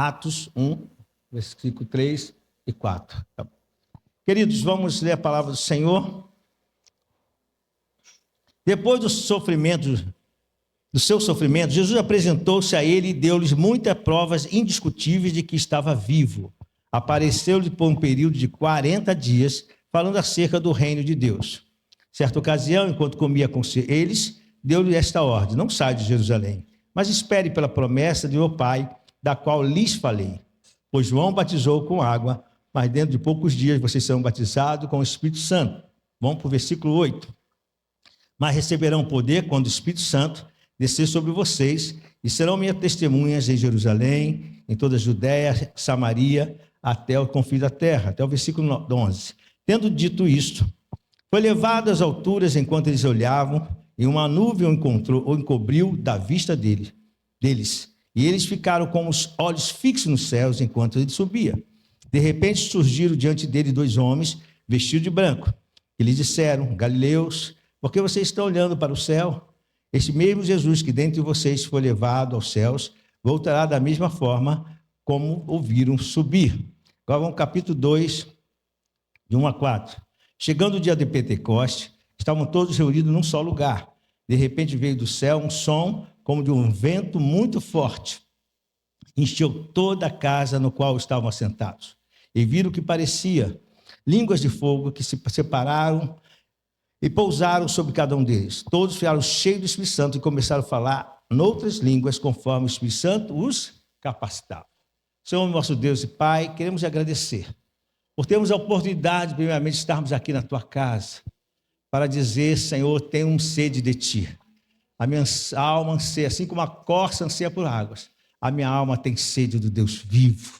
Atos 1, versículo 3 e 4. Queridos, vamos ler a palavra do Senhor. Depois do seu sofrimento, Jesus apresentou-se a ele e deu-lhes muitas provas indiscutíveis de que estava vivo. Apareceu-lhe por um período de 40 dias, falando acerca do reino de Deus. Certa ocasião, enquanto comia com eles, deu-lhe esta ordem: não saia de Jerusalém, mas espere pela promessa de meu Pai, da qual lhes falei. Pois João batizou com água, mas dentro de poucos dias vocês serão batizados com o Espírito Santo. Vamos para o versículo 8. Mas receberão poder quando o Espírito Santo descer sobre vocês, e serão minhas testemunhas em Jerusalém, em toda a Judéia, Samaria, até o confim da terra. Até o versículo 11. Tendo dito isto, foi levado às alturas enquanto eles olhavam, e uma nuvem o encobriu da vista deles. E eles ficaram com os olhos fixos nos céus enquanto ele subia. De repente surgiram diante dele dois homens, vestidos de branco, e lhes disseram: Galileus, por que vocês estão olhando para o céu? Este mesmo Jesus que dentre vocês foi levado aos céus, voltará da mesma forma como o viram subir. Agora vamos ao capítulo 2, de 1 a 4. Chegando o dia de Pentecostes, estavam todos reunidos num só lugar. De repente veio do céu um som como de um vento muito forte. Encheu toda a casa no qual estavam assentados. E viram que parecia línguas de fogo que se separaram e pousaram sobre cada um deles. Todos ficaram cheios do Espírito Santo e começaram a falar noutras línguas, conforme o Espírito Santo os capacitava. Senhor, nosso Deus e Pai, queremos agradecer por termos a oportunidade, primeiramente, de estarmos aqui na Tua casa, para dizer: Senhor, tenho sede de Ti. A minha alma anseia, assim como a corça anseia por águas, a minha alma tem sede do Deus vivo.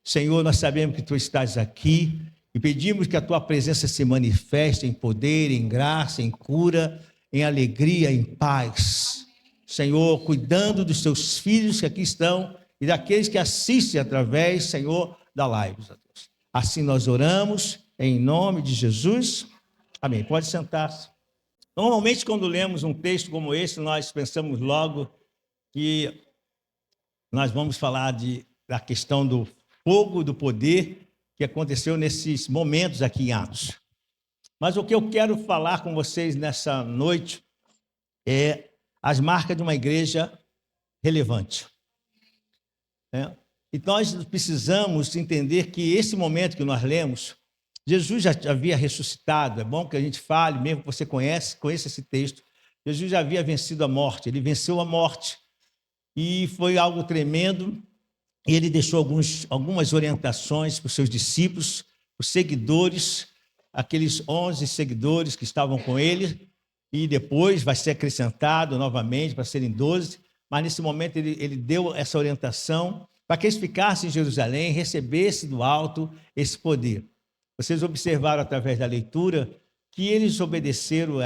Senhor, nós sabemos que Tu estás aqui, e pedimos que a Tua presença se manifeste em poder, em graça, em cura, em alegria, em paz. Senhor, cuidando dos Teus filhos que aqui estão e daqueles que assistem através, Senhor, da live. Assim nós oramos, em nome de Jesus. Amém. Pode sentar-se. Normalmente, quando lemos um texto como esse, nós pensamos logo que nós vamos falar da questão do fogo, do poder que aconteceu nesses momentos aqui em Atos. Mas o que eu quero falar com vocês nessa noite é as marcas de uma igreja relevante. E nós precisamos entender que esse momento que nós lemos, Jesus já havia ressuscitado. É bom que a gente fale, mesmo que você conheça esse texto. Jesus já havia vencido a morte, ele venceu a morte. E foi algo tremendo. E ele deixou algumas orientações para os seus discípulos, os seguidores, aqueles 11 seguidores que estavam com ele, e depois vai ser acrescentado novamente para serem 12, mas nesse momento ele deu essa orientação para que eles ficassem em Jerusalém, recebessem do alto esse poder. Vocês observaram através da leitura que eles obedeceram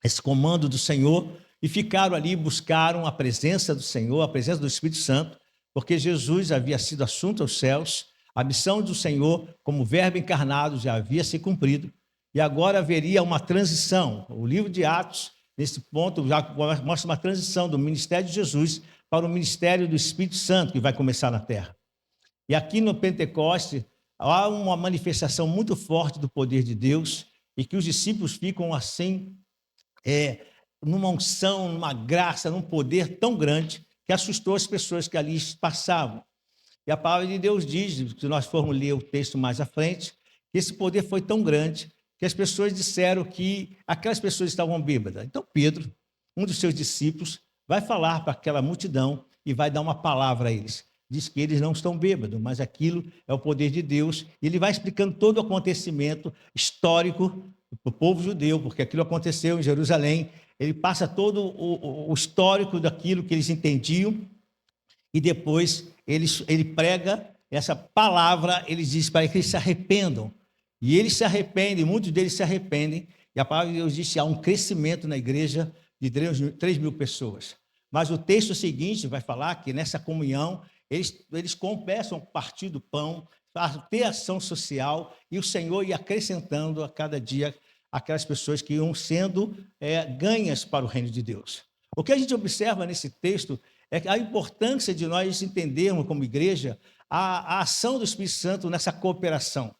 esse comando do Senhor e ficaram ali, buscaram a presença do Senhor, a presença do Espírito Santo, porque Jesus havia sido assunto aos céus, a missão do Senhor como verbo encarnado já havia se cumprido, e agora haveria uma transição. O livro de Atos, nesse ponto, já mostra uma transição do ministério de Jesus para o ministério do Espírito Santo, que vai começar na terra. E aqui no Pentecoste, há uma manifestação muito forte do poder de Deus, e que os discípulos ficam assim, numa unção, numa graça, num poder tão grande, que assustou as pessoas que ali passavam. E a palavra de Deus diz, se nós formos ler o texto mais à frente, que esse poder foi tão grande que as pessoas disseram que aquelas pessoas estavam bêbadas. Então Pedro, um dos seus discípulos, vai falar para aquela multidão e vai dar uma palavra a eles. Diz que eles não estão bêbados, mas aquilo é o poder de Deus. E ele vai explicando todo o acontecimento histórico do povo judeu, porque aquilo aconteceu em Jerusalém. Ele passa todo o histórico daquilo que eles entendiam e depois ele prega essa palavra, ele diz para que eles se arrependam. E eles se arrependem, muitos deles se arrependem, e a palavra de Deus diz que há um crescimento na igreja de 3.000 pessoas. Mas o texto seguinte vai falar que nessa comunhão eles começam a partir do pão, a ter ação social, e o Senhor ia acrescentando a cada dia aquelas pessoas que iam sendo ganhas para o reino de Deus. O que a gente observa nesse texto é a importância de nós entendermos como igreja a ação do Espírito Santo nessa cooperação.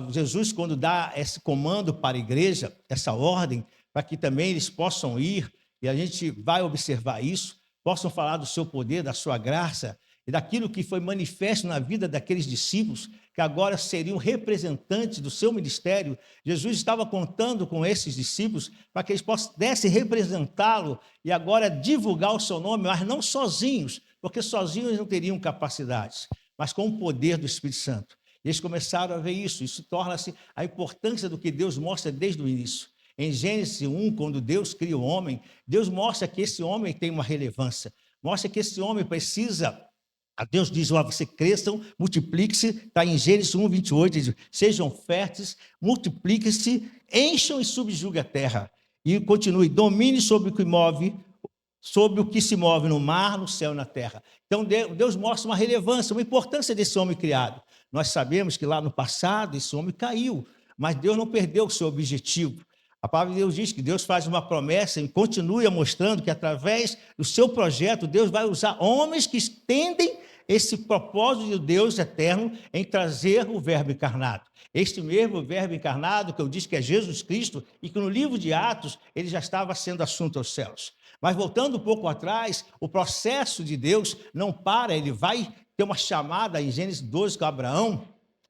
Jesus, quando dá esse comando para a igreja, essa ordem, para que também eles possam ir, e a gente vai observar isso, possam falar do seu poder, da sua graça, e daquilo que foi manifesto na vida daqueles discípulos, que agora seriam representantes do seu ministério. Jesus estava contando com esses discípulos para que eles pudessem representá-lo e agora divulgar o seu nome, mas não sozinhos, porque sozinhos eles não teriam capacidades, mas com o poder do Espírito Santo. Eles começaram a ver isso, isso torna-se a importância do que Deus mostra desde o início. Em Gênesis 1, quando Deus cria o homem, Deus mostra que esse homem tem uma relevância, mostra que esse homem precisa. Deus diz, você cresçam, multipliquem-se, está em Gênesis 1, 28, diz, sejam férteis, multipliquem-se, encham e subjuguem a terra. E continue, domine sobre o que se move no mar, no céu e na terra. Então Deus mostra uma relevância, uma importância desse homem criado. Nós sabemos que lá no passado esse homem caiu, mas Deus não perdeu o seu objetivo. A palavra de Deus diz que Deus faz uma promessa e continua mostrando que através do seu projeto Deus vai usar homens que estendem esse propósito de Deus eterno em trazer o verbo encarnado. Este mesmo verbo encarnado que eu disse que é Jesus Cristo e que no livro de Atos ele já estava sendo assunto aos céus. Mas voltando um pouco atrás, o processo de Deus não para, ele vai ter uma chamada em Gênesis 12 com Abraão.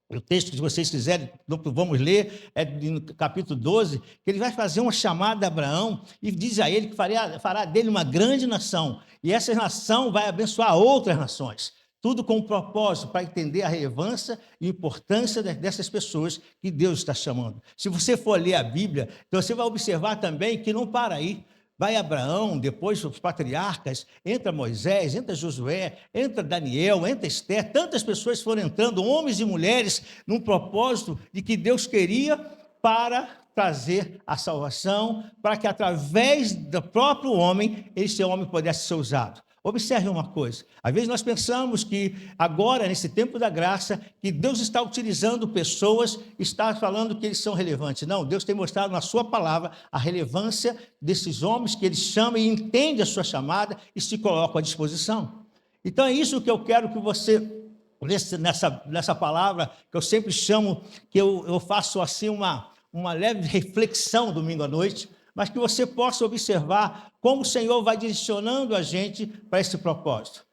O texto que vocês quiserem, vamos ler, é no capítulo 12, que ele vai fazer uma chamada a Abraão e diz a ele que fará dele uma grande nação, e essa nação vai abençoar outras nações. Tudo com um propósito, para entender a relevância e importância dessas pessoas que Deus está chamando. Se você for ler a Bíblia, então você vai observar também que não para aí. Vai Abraão, depois os patriarcas, entra Moisés, entra Josué, entra Daniel, entra Esther, tantas pessoas foram entrando, homens e mulheres, num propósito de que Deus queria para trazer a salvação, para que através do próprio homem, esse homem pudesse ser usado. Observe uma coisa, às vezes nós pensamos que agora, nesse tempo da graça, que Deus está utilizando pessoas, está falando que eles são relevantes. Não, Deus tem mostrado na sua palavra a relevância desses homens que ele chama e entende a sua chamada e se colocam à disposição. Então é isso que eu quero que você, nessa palavra, que eu sempre chamo, que eu faço assim uma leve reflexão domingo à noite, mas que você possa observar como o Senhor vai direcionando a gente para esse propósito.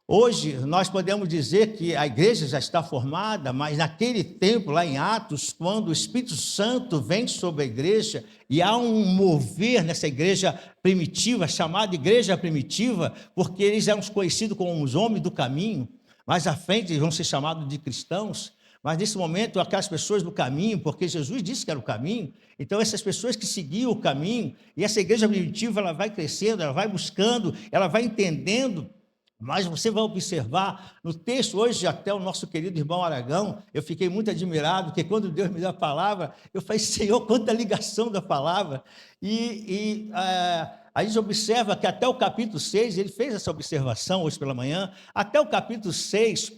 Hoje, nós podemos dizer que a igreja já está formada, mas naquele tempo, lá em Atos, quando o Espírito Santo vem sobre a igreja, e há um mover nessa igreja primitiva, chamada igreja primitiva, porque eles eram conhecidos como os homens do caminho, mais à frente eles vão ser chamados de cristãos. Mas nesse momento, aquelas pessoas do caminho, porque Jesus disse que era o caminho, então essas pessoas que seguiam o caminho, e essa igreja primitiva, ela vai crescendo, ela vai buscando, ela vai entendendo, mas você vai observar no texto hoje, até o nosso querido irmão Aragão, eu fiquei muito admirado, porque quando Deus me deu a palavra, eu falei, Senhor, quanta ligação da palavra, a gente observa que até o capítulo 6, ele fez essa observação hoje pela manhã, até o capítulo 6,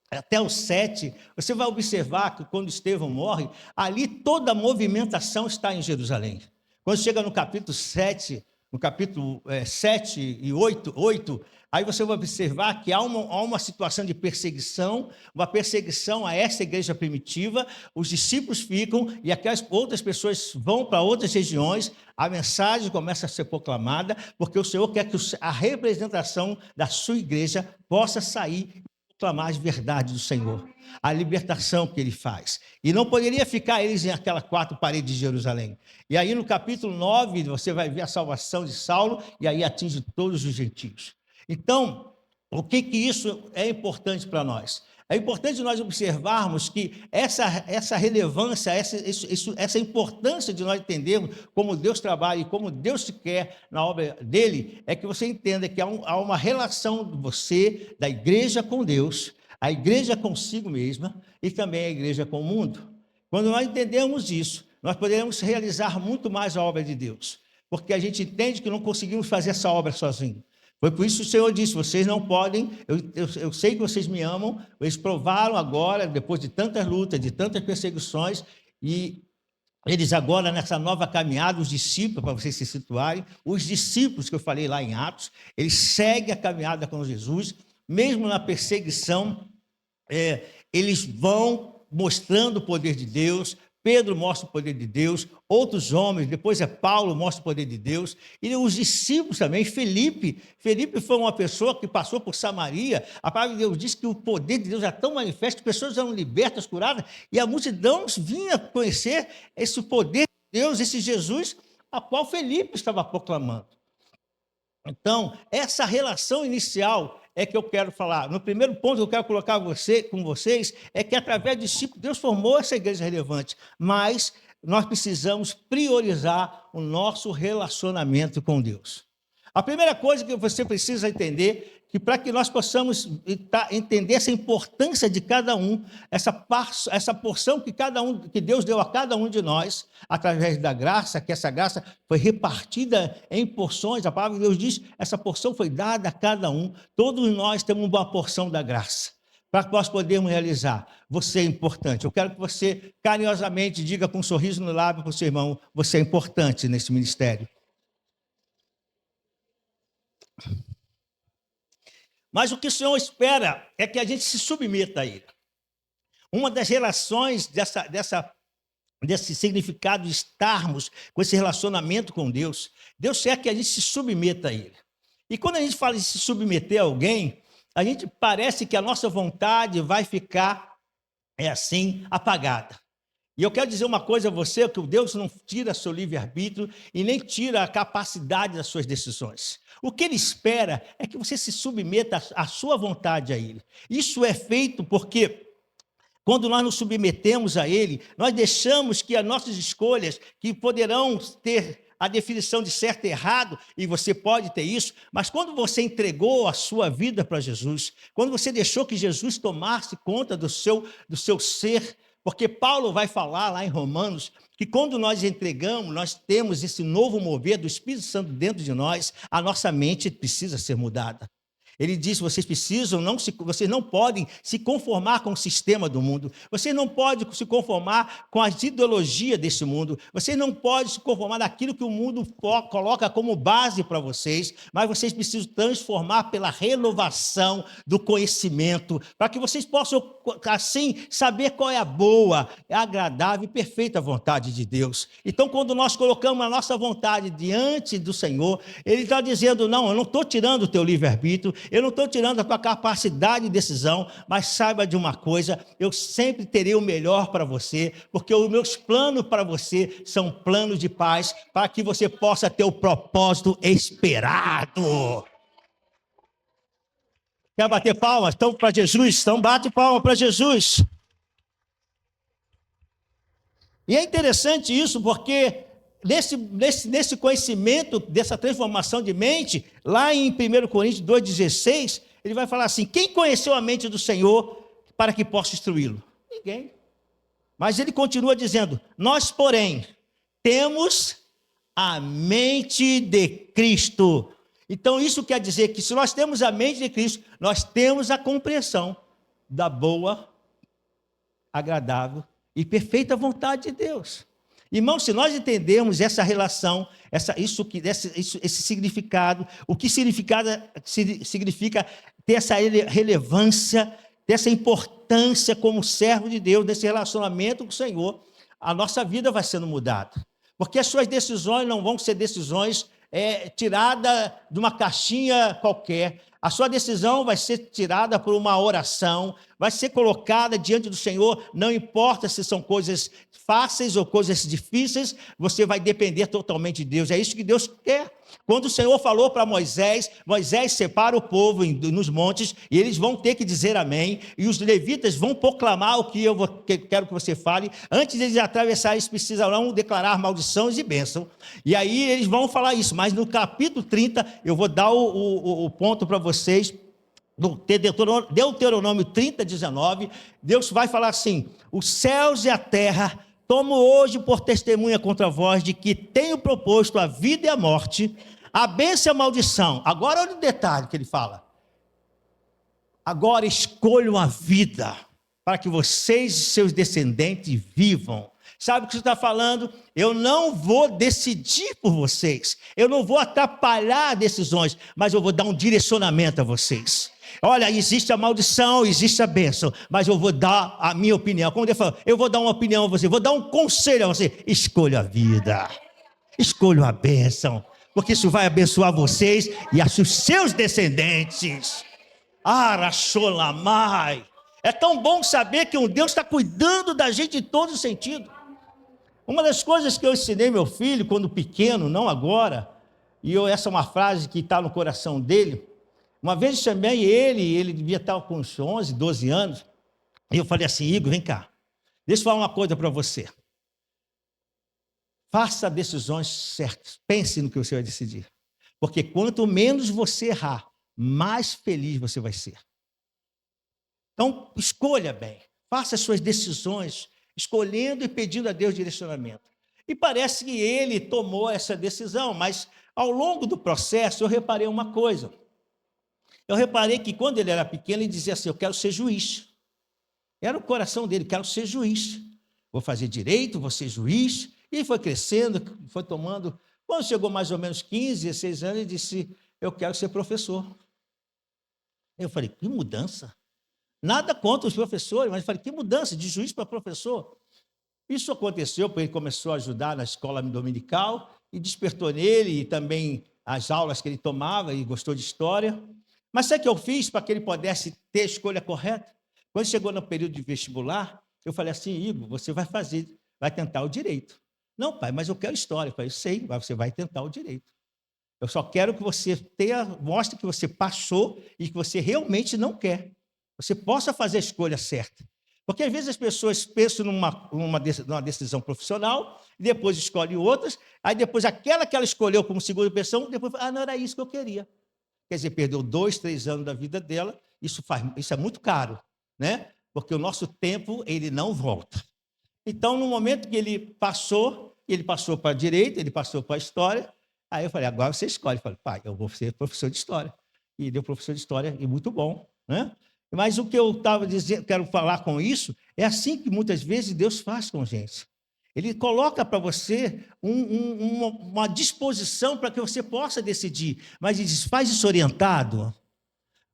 até o 7, você vai observar que quando Estevão morre, ali toda a movimentação está em Jerusalém. Quando chega no capítulo 7, no capítulo 7 e 8, aí você vai observar que há uma situação de perseguição, uma perseguição a essa igreja primitiva, os discípulos ficam e aquelas outras pessoas vão para outras regiões, a mensagem começa a ser proclamada, porque o Senhor quer que a representação da sua igreja possa sair proclamar as verdades do Senhor, a libertação que ele faz. E não poderia ficar eles em aquela quatro paredes de Jerusalém. E aí no capítulo 9, você vai ver a salvação de Saulo, e aí atinge todos os gentios. Então, o que isso é importante para nós? É importante nós observarmos que essa relevância, essa importância de nós entendermos como Deus trabalha e como Deus se quer na obra dele, é que você entenda que há uma relação de você, da igreja com Deus, a igreja consigo mesma e também a igreja com o mundo. Quando nós entendemos isso, nós poderemos realizar muito mais a obra de Deus, porque a gente entende que não conseguimos fazer essa obra sozinhos. Foi por isso que o Senhor disse, vocês não podem, eu sei que vocês me amam, eles provaram agora, depois de tantas lutas, de tantas perseguições, e eles agora, nessa nova caminhada, os discípulos, para vocês se situarem, os discípulos que eu falei lá em Atos, eles seguem a caminhada com Jesus, mesmo na perseguição, eles vão mostrando o poder de Deus. Pedro mostra o poder de Deus, outros homens, depois Paulo mostra o poder de Deus, e os discípulos também. Felipe foi uma pessoa que passou por Samaria. A palavra de Deus diz que o poder de Deus é tão manifesto que pessoas eram libertas, curadas, e a multidão vinha conhecer esse poder de Deus, esse Jesus, a qual Felipe estava proclamando. Então, essa relação inicial é que eu quero falar. No primeiro ponto que eu quero colocar com vocês é que, através do discípulo, Deus formou essa igreja relevante, mas nós precisamos priorizar o nosso relacionamento com Deus. A primeira coisa que você precisa entender, que para que nós possamos entender essa importância de cada um, essa porção que Deus deu a cada um de nós, através da graça, que essa graça foi repartida em porções, a palavra de Deus diz, essa porção foi dada a cada um, todos nós temos uma porção da graça, para que nós podermos realizar. Você é importante. Eu quero que você carinhosamente diga com um sorriso no lábio para o seu irmão, você é importante nesse ministério. Mas o que o Senhor espera é que a gente se submeta a Ele. Uma das relações desse significado de estarmos com esse relacionamento com Deus, Deus quer que a gente se submeta a Ele. E quando a gente fala de se submeter a alguém, a gente parece que a nossa vontade vai ficar, apagada. E eu quero dizer uma coisa a você, que Deus não tira seu livre-arbítrio e nem tira a capacidade das suas decisões. O que Ele espera é que você se submeta à sua vontade a Ele. Isso é feito porque, quando nós nos submetemos a Ele, nós deixamos que as nossas escolhas, que poderão ter a definição de certo e errado, e você pode ter isso, mas quando você entregou a sua vida para Jesus, quando você deixou que Jesus tomasse conta do seu ser, porque Paulo vai falar lá em Romanos que quando nós entregamos, nós temos esse novo mover do Espírito Santo dentro de nós, a nossa mente precisa ser mudada. Ele diz, vocês não podem se conformar com o sistema do mundo, vocês não podem se conformar com as ideologias desse mundo, vocês não podem se conformar naquilo que o mundo coloca como base para vocês, mas vocês precisam transformar pela renovação do conhecimento, para que vocês possam, assim, saber qual é a boa, agradável e perfeita vontade de Deus. Então, quando nós colocamos a nossa vontade diante do Senhor, Ele está dizendo, não, eu não estou tirando o teu livre-arbítrio, eu não estou tirando a tua capacidade de decisão, mas saiba de uma coisa, eu sempre terei o melhor para você, porque os meus planos para você são planos de paz, para que você possa ter o propósito esperado. Quer bater palmas? Então, para Jesus, então bate palma para Jesus. E é interessante isso, porque nesse conhecimento, dessa transformação de mente, lá em 1 Coríntios 2,16, ele vai falar assim, quem conheceu a mente do Senhor para que possa instruí-lo? Ninguém. Mas ele continua dizendo, nós, porém, temos a mente de Cristo. Então, isso quer dizer que se nós temos a mente de Cristo, nós temos a compreensão da boa, agradável e perfeita vontade de Deus. Irmãos, se nós entendermos essa relação, esse significado, o que significa ter essa relevância, ter essa importância como servo de Deus, desse relacionamento com o Senhor, a nossa vida vai sendo mudada. Porque as suas decisões não vão ser decisões tiradas de uma caixinha qualquer. A sua decisão vai ser tirada por uma oração, vai ser colocada diante do Senhor, não importa se são coisas fáceis ou coisas difíceis, você vai depender totalmente de Deus. É isso que Deus quer. Quando o Senhor falou para Moisés, Moisés separa o povo nos montes, e eles vão ter que dizer amém, e os levitas vão proclamar o que quero que você fale. Antes de eles atravessarem, eles precisarão declarar maldições e bênção. E aí eles vão falar isso, mas no capítulo 30, eu vou dar o ponto para vocês, no Deuteronômio 30, 19, Deus vai falar assim, os céus e a terra tomo hoje por testemunha contra vós de que tenho proposto a vida e a morte, a bênção e a maldição. Agora olha o detalhe que ele fala. Agora escolham a vida, para que vocês e seus descendentes vivam. Sabe o que você está falando? Eu não vou decidir por vocês. Eu não vou atrapalhar decisões, mas eu vou dar um direcionamento a vocês. Olha, existe a maldição, existe a bênção, mas eu vou dar a minha opinião. Como Deus falou, eu vou dar uma opinião a você, vou dar um conselho a você. Escolha a vida, escolha a bênção, porque isso vai abençoar vocês e os seus descendentes. Aracholamai. É tão bom saber que um Deus está cuidando da gente em todos os sentidos. Uma das coisas que eu ensinei meu filho quando pequeno, não agora, essa é uma frase que está no coração dele. Uma vez eu chamei ele devia estar com uns 11, 12 anos, e eu falei assim: Igor, vem cá, deixa eu falar uma coisa para você. Faça decisões certas, pense no que você vai decidir. Porque quanto menos você errar, mais feliz você vai ser. Então, escolha bem, faça as suas decisões, escolhendo e pedindo a Deus direcionamento. E parece que ele tomou essa decisão, mas ao longo do processo eu reparei uma coisa. Eu reparei que quando ele era pequeno, ele dizia assim: eu quero ser juiz. Era o coração dele, quero ser juiz. Vou fazer direito, vou ser juiz. E foi crescendo, foi tomando. Quando chegou mais ou menos 15, 16 anos, ele disse: eu quero ser professor. Eu falei: que mudança. Nada contra os professores, mas eu falei: que mudança de juiz para professor. Isso aconteceu porque ele começou a ajudar na escola dominical e despertou nele e também as aulas que ele tomava e gostou de história. Mas sabe o que eu fiz para que ele pudesse ter a escolha correta? Quando chegou no período de vestibular, eu falei assim: Igor, você vai tentar o direito. Não, pai, mas eu quero história. Eu falei: sei, mas você vai tentar o direito. Eu só quero que você mostre que você passou e que você realmente não quer. Você possa fazer a escolha certa. Porque às vezes as pessoas pensam numa decisão profissional, e depois escolhem outras, aí depois aquela que ela escolheu como segunda opção, depois não era isso que eu queria. Quer dizer, perdeu 2, 3 anos da vida dela, isso é muito caro, né? Porque o nosso tempo, ele não volta. Então, no momento que ele passou para a direita, ele passou para a história, aí eu falei: agora você escolhe. Eu falei: pai, eu vou ser professor de história. E deu professor de história, e muito bom, né? Mas o que eu estava dizendo, quero falar com isso, é assim que muitas vezes Deus faz com a gente. Ele coloca para você uma disposição para que você possa decidir, mas ele diz: faz isso orientado,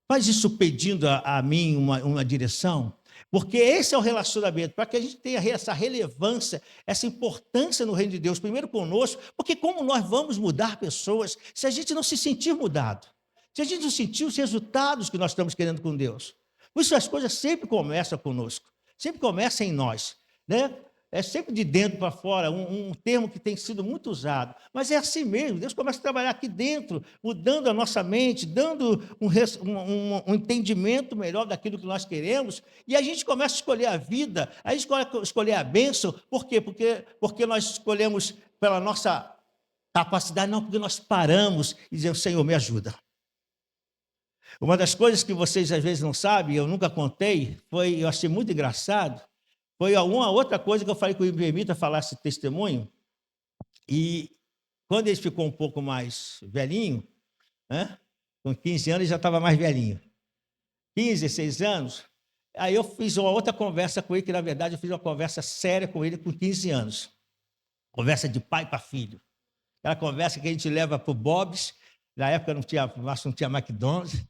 faz isso pedindo a mim uma direção, porque esse é o relacionamento, para que a gente tenha essa relevância, essa importância no reino de Deus, primeiro conosco, porque como nós vamos mudar pessoas se a gente não se sentir mudado, se a gente não sentir os resultados que nós estamos querendo com Deus? Por isso as coisas sempre começam conosco, sempre começam em nós, né? É sempre de dentro para fora, um termo que tem sido muito usado. Mas é assim mesmo, Deus começa a trabalhar aqui dentro, mudando a nossa mente, dando um entendimento melhor daquilo que nós queremos, e a gente começa a escolher a vida, a gente começa a escolher a bênção. Por quê? Porque nós escolhemos pela nossa capacidade, não, porque nós paramos e dizemos: Senhor, me ajuda. Uma das coisas que vocês às vezes não sabem, eu nunca contei, eu achei muito engraçado, foi alguma outra coisa que eu falei que me permita falar esse testemunho. E quando ele ficou um pouco mais velhinho, né, com 15 anos ele já estava mais velhinho, 15, 16 anos, aí eu fiz uma outra conversa com ele, que na verdade eu fiz uma conversa séria com ele com 15 anos. Conversa de pai para filho. Aquela conversa que a gente leva para o Bob's, na época não tinha McDonald's,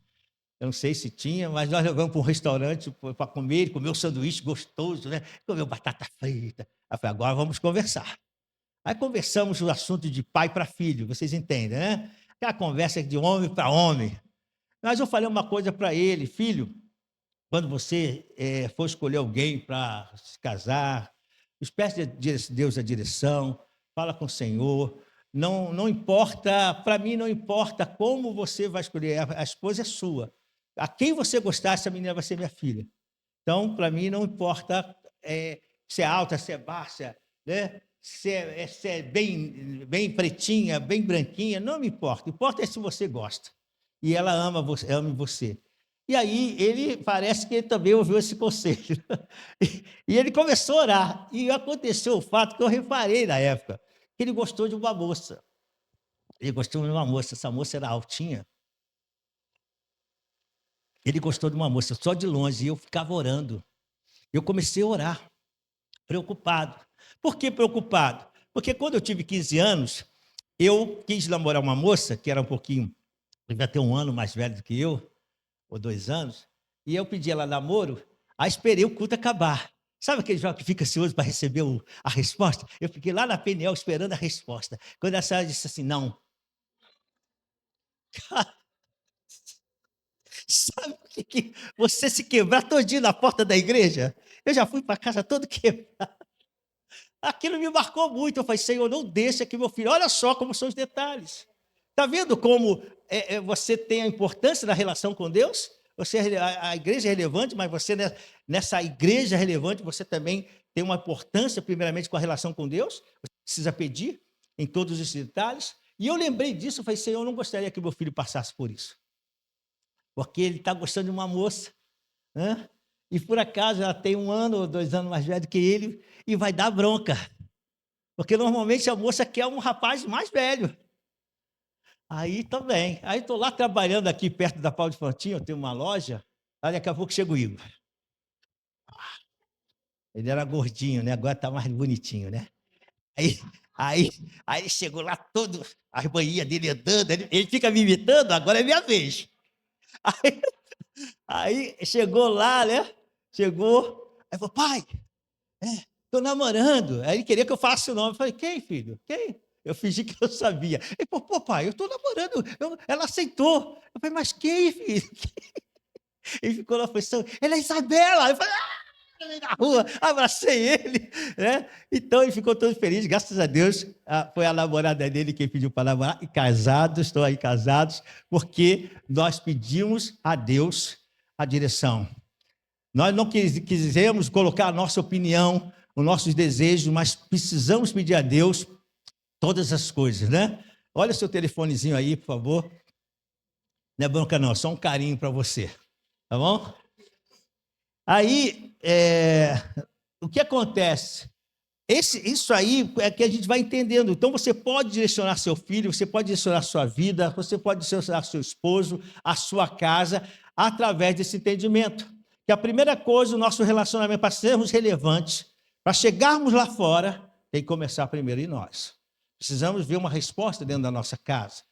eu não sei se tinha, mas nós levamos para um restaurante para comer um sanduíche gostoso, né? Comeu batata frita. Aí eu falei: agora vamos conversar. Aí conversamos o assunto de pai para filho, vocês entendem, né? Aquela conversa de homem para homem. Mas eu falei uma coisa para ele: filho, quando você for escolher alguém para se casar, peça a Deus a direção, fala com o Senhor. Não importa, para mim não importa como você vai escolher, a esposa é sua. A quem você gostar, essa menina vai ser minha filha. Então, para mim, não importa se é alta, se é baixa, né? Se é bem pretinha, bem branquinha, não me importa. Importa é se você gosta. E ela ama você. E aí, ele parece que ele também ouviu esse conselho. E ele começou a orar. E aconteceu o fato que eu reparei na época, que ele gostou de uma moça. Ele gostou de uma moça, essa moça era altinha. Ele gostou de uma moça só de longe, e eu ficava orando. Eu comecei a orar, preocupado. Por que preocupado? Porque quando eu tive 15 anos, eu quis namorar uma moça que era um pouquinho, devia ter um ano mais velho do que eu, ou 2 anos, e eu pedi ela namoro, aí esperei o culto acabar. Sabe aquele jovem que fica ansioso para receber a resposta? Eu fiquei lá na PNL esperando a resposta. Quando a senhora disse assim, não. Sabe o que você se quebrar todinho na porta da igreja? Eu já fui para casa todo quebrado. Aquilo me marcou muito. Eu falei, Senhor, não deixa que meu filho... Olha só como são os detalhes. Está vendo como você tem a importância da relação com Deus? A igreja é relevante, mas você, nessa igreja relevante, você também tem uma importância, primeiramente, com a relação com Deus. Você precisa pedir em todos os detalhes. E eu lembrei disso, eu falei, Senhor, eu não gostaria que meu filho passasse por isso. Porque ele está gostando de uma moça, né? E por acaso ela tem 1 ano ou 2 anos mais velho que ele e vai dar bronca. Porque normalmente a moça quer um rapaz mais velho. Aí também. Aí estou lá trabalhando aqui perto da Paulo de Frontinho, eu tenho uma loja, aí daqui a pouco chega o Igor. Ele era gordinho, né? Agora está mais bonitinho, né? Aí ele chegou lá todo, as manhinhas dele andando, ele fica me imitando, agora é minha vez. Aí chegou lá, né? Chegou, aí falou, pai, estou namorando. Aí ele queria que eu falasse o nome. Eu falei, quem, filho? Quem? Eu fingi que eu sabia. Ele falou, pô, pai, eu estou namorando. Ela aceitou. Eu falei, mas quem, filho? Ele ficou na posição, ele é Isabela. Eu falei, na rua, abracei ele, né? Então ele ficou todo feliz, graças a Deus, foi a namorada dele quem pediu para namorar, e casados, estão aí casados, porque nós pedimos a Deus a direção. Nós não quisemos colocar a nossa opinião, os nossos desejos, mas precisamos pedir a Deus todas as coisas, né? Olha seu telefonezinho aí, por favor. Não é bronca não, só um carinho para você, tá bom? Aí, o que acontece? Isso aí é que a gente vai entendendo. Então, você pode direcionar seu filho, você pode direcionar sua vida, você pode direcionar seu esposo, a sua casa, através desse entendimento. Que a primeira coisa, o nosso relacionamento, para sermos relevantes, para chegarmos lá fora, tem que começar primeiro em nós. Precisamos ver uma resposta dentro da nossa casa.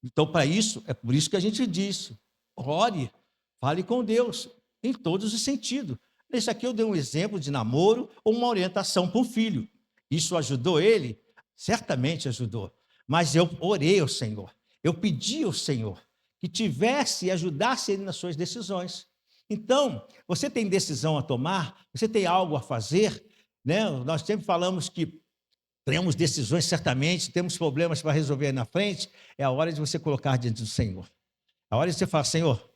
Então, para isso, é por isso que a gente diz, ore, fale com Deus, em todos os sentidos. Nesse aqui eu dei um exemplo de namoro ou uma orientação para o filho. Isso ajudou ele? Certamente ajudou. Mas eu orei ao Senhor. Eu pedi ao Senhor que tivesse e ajudasse ele nas suas decisões. Então, você tem decisão a tomar, você tem algo a fazer, né? Nós sempre falamos que temos decisões, certamente, temos problemas para resolver aí na frente, é a hora de você colocar diante do Senhor. A hora de você falar, Senhor,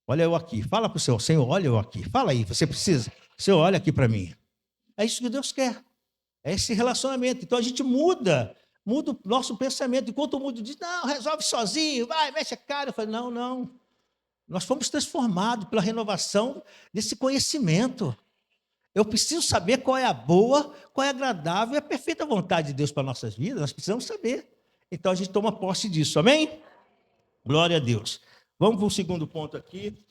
olha eu aqui. Fala para o Senhor, Senhor, olha eu aqui. Fala aí, você precisa. Senhor, olha aqui para mim. É isso que Deus quer. É esse relacionamento. Então a gente muda o nosso pensamento. Enquanto o mundo diz, não, resolve sozinho, vai, mexe a cara. Eu falo, não, não. Nós fomos transformados pela renovação desse conhecimento. Eu preciso saber qual é a boa, qual é a agradável e a perfeita vontade de Deus para nossas vidas. Nós precisamos saber. Então a gente toma posse disso. Amém? Glória a Deus. Vamos para o segundo ponto aqui.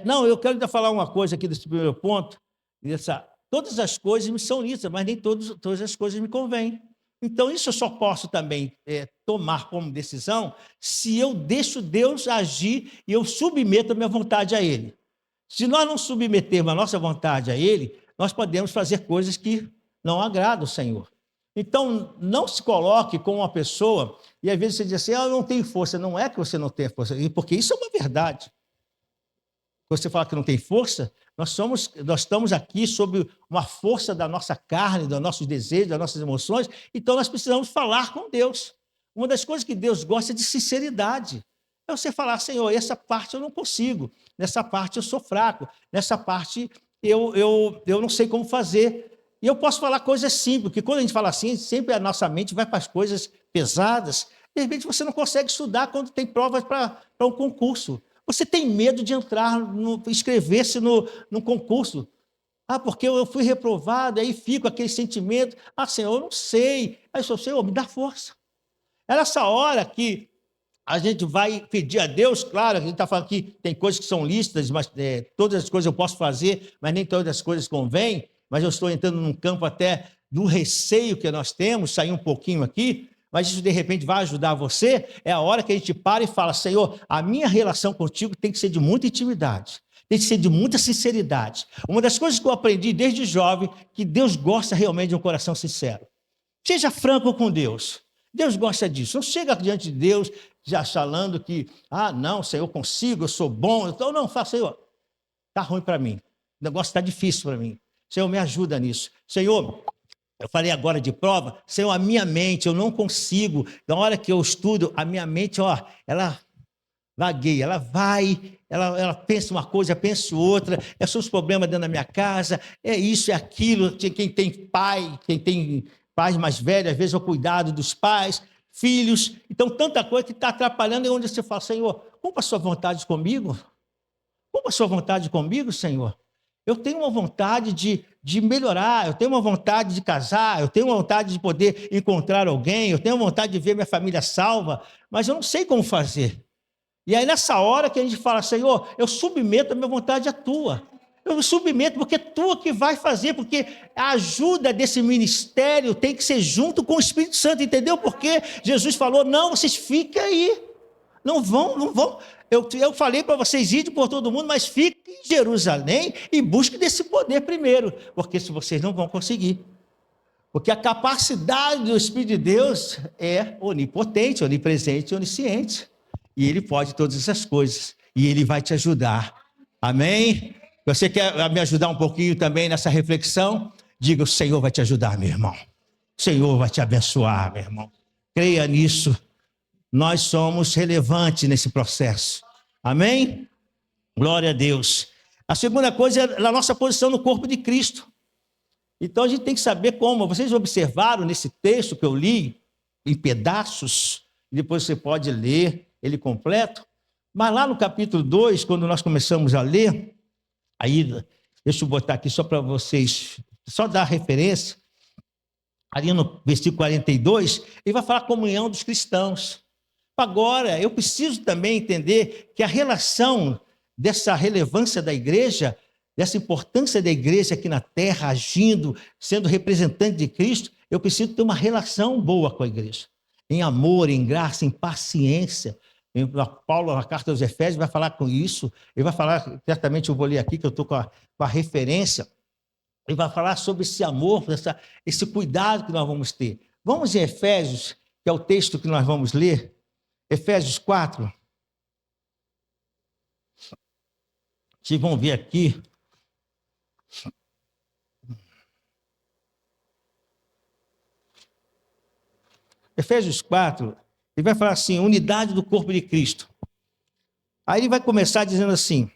Não, eu quero ainda falar uma coisa aqui desse primeiro ponto. Todas as coisas me são lícitas, mas nem todas as coisas me convêm. Então, isso eu só posso também tomar como decisão se eu deixo Deus agir e eu submeto a minha vontade a Ele. Se nós não submetermos a nossa vontade a Ele, nós podemos fazer coisas que não agradam o Senhor. Então, não se coloque como uma pessoa, e às vezes você diz assim, eu não tenho força. Não é que você não tem força, porque isso é uma verdade. Você fala que não tem força, nós estamos aqui sob uma força da nossa carne, dos nossos desejos, das nossas emoções, então nós precisamos falar com Deus. Uma das coisas que Deus gosta é de sinceridade. É você falar, Senhor, essa parte eu não consigo, nessa parte eu sou fraco, nessa parte eu não sei como fazer. E eu posso falar coisas simples, porque quando a gente fala assim, sempre a nossa mente vai para as coisas pesadas. De repente você não consegue estudar quando tem provas para um concurso. Você tem medo de inscrever-se no concurso. Porque eu fui reprovado, aí fico aquele sentimento. Senhor, eu não sei. Aí eu sou, Senhor, me dá força. É nessa hora que a gente vai pedir a Deus, claro, a gente está falando que tem coisas que são lícitas, mas todas as coisas eu posso fazer, mas nem todas as coisas convêm. mas eu estou entrando num campo até do receio que nós temos, sair um pouquinho aqui, mas isso de repente vai ajudar você. É a hora que a gente para e fala: Senhor, a minha relação contigo tem que ser de muita intimidade, tem que ser de muita sinceridade. Uma das coisas que eu aprendi desde jovem, que Deus gosta realmente de um coração sincero. Seja franco com Deus. Deus gosta disso. Não chega diante de Deus já falando que, não, Senhor, eu consigo, eu sou bom. Então, não, fala: Senhor, está ruim para mim. O negócio está difícil para mim. Senhor, me ajuda nisso. Senhor, eu falei agora de prova. Senhor, a minha mente, eu não consigo. Na hora que eu estudo, a minha mente, ela vagueia, ela vai, ela pensa uma coisa, pensa outra. São os problemas dentro da minha casa, é isso, é aquilo. Quem tem pai, quem tem pais mais velhos, às vezes é o cuidado dos pais, filhos. Então, tanta coisa que está atrapalhando, é onde você fala: Senhor, cumpra a sua vontade comigo. Cumpra a sua vontade comigo, Senhor. Eu tenho uma vontade de melhorar, eu tenho uma vontade de casar, eu tenho uma vontade de poder encontrar alguém, eu tenho uma vontade de ver minha família salva, mas eu não sei como fazer. E aí, nessa hora que a gente fala: Senhor, eu submeto a minha vontade à tua. Eu me submeto porque tu que vai fazer, porque a ajuda desse ministério tem que ser junto com o Espírito Santo, entendeu? Porque Jesus falou: não, vocês fiquem aí, não vão. Eu falei para vocês irem por todo mundo, mas fiquem em Jerusalém e busquem desse poder primeiro, porque se vocês não vão conseguir. Porque a capacidade do Espírito de Deus é onipotente, onipresente e onisciente. E Ele pode todas essas coisas, e Ele vai te ajudar. Amém? Você quer me ajudar um pouquinho também nessa reflexão? Diga: o Senhor vai te ajudar, meu irmão. O Senhor vai te abençoar, meu irmão. Creia nisso. Nós somos relevantes nesse processo. Amém? Glória a Deus. A segunda coisa é a nossa posição no corpo de Cristo. Então a gente tem que saber como. Vocês observaram nesse texto que eu li, em pedaços, e depois você pode ler ele completo. Mas lá no capítulo 2, quando nós começamos a ler, aí, deixa eu botar aqui só para vocês, só dar referência, ali no versículo 42, ele vai falar a comunhão dos cristãos. Agora, eu preciso também entender que a relação dessa relevância da igreja, dessa importância da igreja aqui na terra, agindo, sendo representante de Cristo, eu preciso ter uma relação boa com a igreja, em amor, em graça, em paciência. Paulo, na carta aos Efésios, vai falar com isso. Ele vai falar, certamente eu vou ler aqui, que eu estou com a referência. Ele vai falar sobre esse amor, esse cuidado que nós vamos ter. Vamos em Efésios, que é o texto que nós vamos ler. Efésios 4. Vocês vão ver aqui. Efésios 4, ele vai falar assim: unidade do corpo de Cristo. Aí ele vai começar dizendo assim,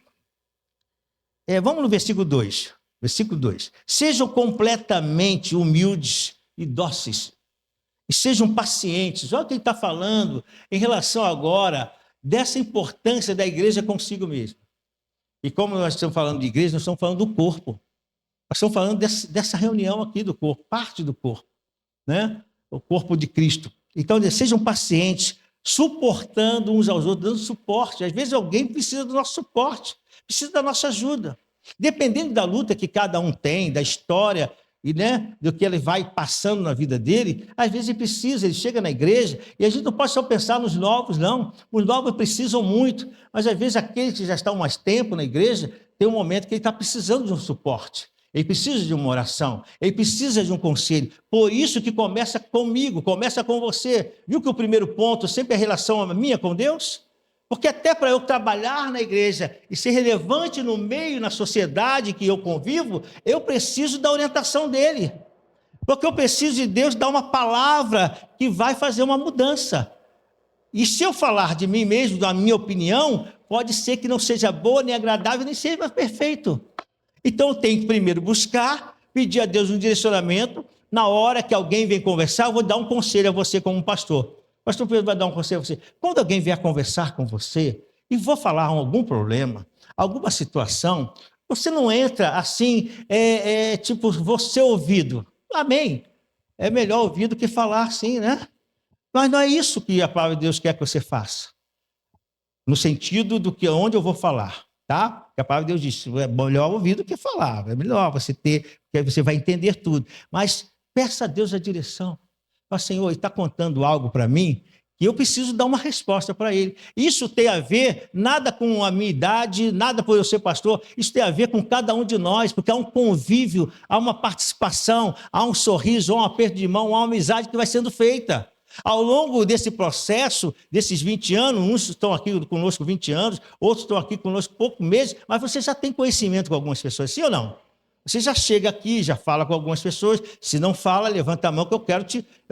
vamos no versículo 2. Versículo 2. Sejam completamente humildes e dóceis, e sejam pacientes. Olha o que ele está falando em relação agora dessa importância da igreja consigo mesmo. E como nós estamos falando de igreja, nós estamos falando do corpo. Nós estamos falando dessa reunião aqui do corpo, parte do corpo, né? O corpo de Cristo. Então, sejam pacientes, suportando uns aos outros, dando suporte. Às vezes alguém precisa do nosso suporte, precisa da nossa ajuda. Dependendo da luta que cada um tem, da história e do que ele vai passando na vida dele, às vezes ele precisa, ele chega na igreja, e a gente não pode só pensar nos novos, não. Os novos precisam muito, mas às vezes aqueles que já estão mais tempo na igreja, tem um momento que ele está precisando de um suporte. Ele precisa de uma oração, ele precisa de um conselho. Por isso que começa comigo, começa com você. Viu que o primeiro ponto sempre é a relação minha com Deus? Porque até para eu trabalhar na igreja e ser relevante no meio, na sociedade que eu convivo, eu preciso da orientação dele. Porque eu preciso de Deus dar uma palavra que vai fazer uma mudança. E se eu falar de mim mesmo, da minha opinião, pode ser que não seja boa, nem agradável, nem seja perfeito. Então eu tenho que primeiro buscar, pedir a Deus um direcionamento. Na hora que alguém vem conversar, eu vou dar um conselho a você como pastor. O pastor Pedro vai dar um conselho a você. Quando alguém vier conversar com você e vou falar algum problema, alguma situação, você não entra assim, tipo, você ouvido. Amém. É melhor ouvir do que falar assim, né? Mas não é isso que a palavra de Deus quer que você faça. No sentido do que onde eu vou falar. tá? Porque a palavra de Deus diz, é melhor ouvir do que falar, é melhor você ter, porque aí você vai entender tudo. Mas peça a Deus a direção. Fala, Senhor, ele está contando algo para mim que eu preciso dar uma resposta para ele. Isso tem a ver, nada com a minha idade, nada por eu ser pastor, isso tem a ver com cada um de nós, porque há um convívio, há uma participação, há um sorriso, há um aperto de mão, há uma amizade que vai sendo feita. Ao longo desse processo, desses 20 anos, uns estão aqui conosco 20 anos, outros estão aqui conosco poucos meses, mas você já tem conhecimento com algumas pessoas, sim ou não? Você já chega aqui, já fala com algumas pessoas, se não fala, levanta a mão que eu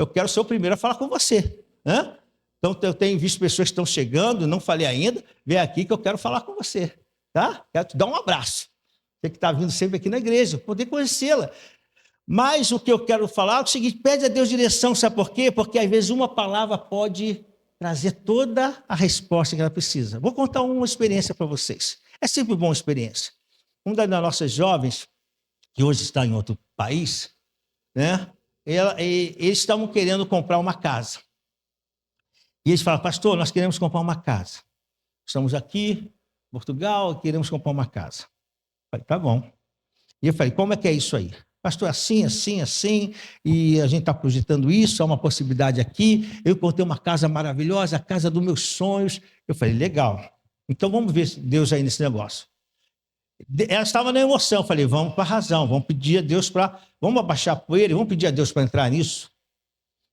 quero ser o primeiro a falar com você. Né? Então, eu tenho visto pessoas que estão chegando, não falei ainda, vem aqui que eu quero falar com você. Tá? Quero te dar um abraço. Você que está vindo sempre aqui na igreja, poder conhecê-la. Mas o que eu quero falar é o seguinte, pede a Deus direção, sabe por quê? Porque às vezes uma palavra pode trazer toda a resposta que ela precisa. Vou contar uma experiência para vocês. É sempre bom experiência. Uma das nossas jovens, que hoje está em outro país, né? Eles estavam querendo comprar uma casa. E eles falaram, pastor, nós queremos comprar uma casa. Estamos aqui, em Portugal, e queremos comprar uma casa. Eu falei, tá bom. E eu falei, como é que é isso aí? Pastor, assim, e a gente está projetando isso, há uma possibilidade aqui. Eu encontrei uma casa maravilhosa, a casa dos meus sonhos. Eu falei, legal. Então vamos ver Deus aí nesse negócio. Ela estava na emoção, eu falei, vamos para a razão, vamos pedir a Deus vamos abaixar a poeira e vamos pedir a Deus para entrar nisso.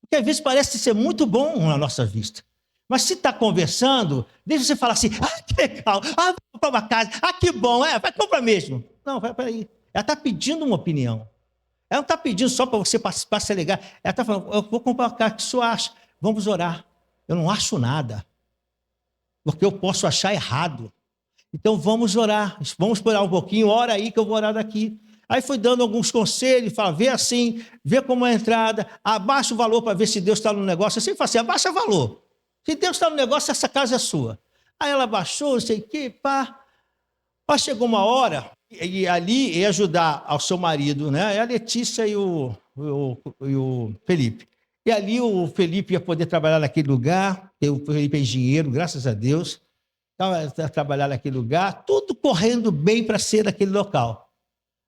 Porque às vezes parece ser muito bom na nossa vista. Mas se está conversando, deixa você falar assim, que legal, vamos comprar uma casa, que bom, vai comprar mesmo. Não, peraí, ela está pedindo uma opinião. Ela não está pedindo só para você participar, ser legal. Ela está falando, eu vou comprar uma casa, o que o senhor acha? Vamos orar. Eu não acho nada, porque eu posso achar errado. Então vamos orar, vamos esperar um pouquinho, ora aí que eu vou orar daqui. Aí foi dando alguns conselhos, fala, vê assim, vê como é a entrada, abaixa o valor para ver se Deus está no negócio. Eu sempre falo assim, abaixa o valor. Se Deus está no negócio, essa casa é sua. Aí ela baixou, não sei o quê, pá. Aí chegou uma hora, e ali ia ajudar ao seu marido, né? A Letícia e o Felipe. E ali o Felipe ia poder trabalhar naquele lugar, o Felipe é engenheiro, graças a Deus. Estava trabalhar naquele lugar, tudo correndo bem para ser naquele local.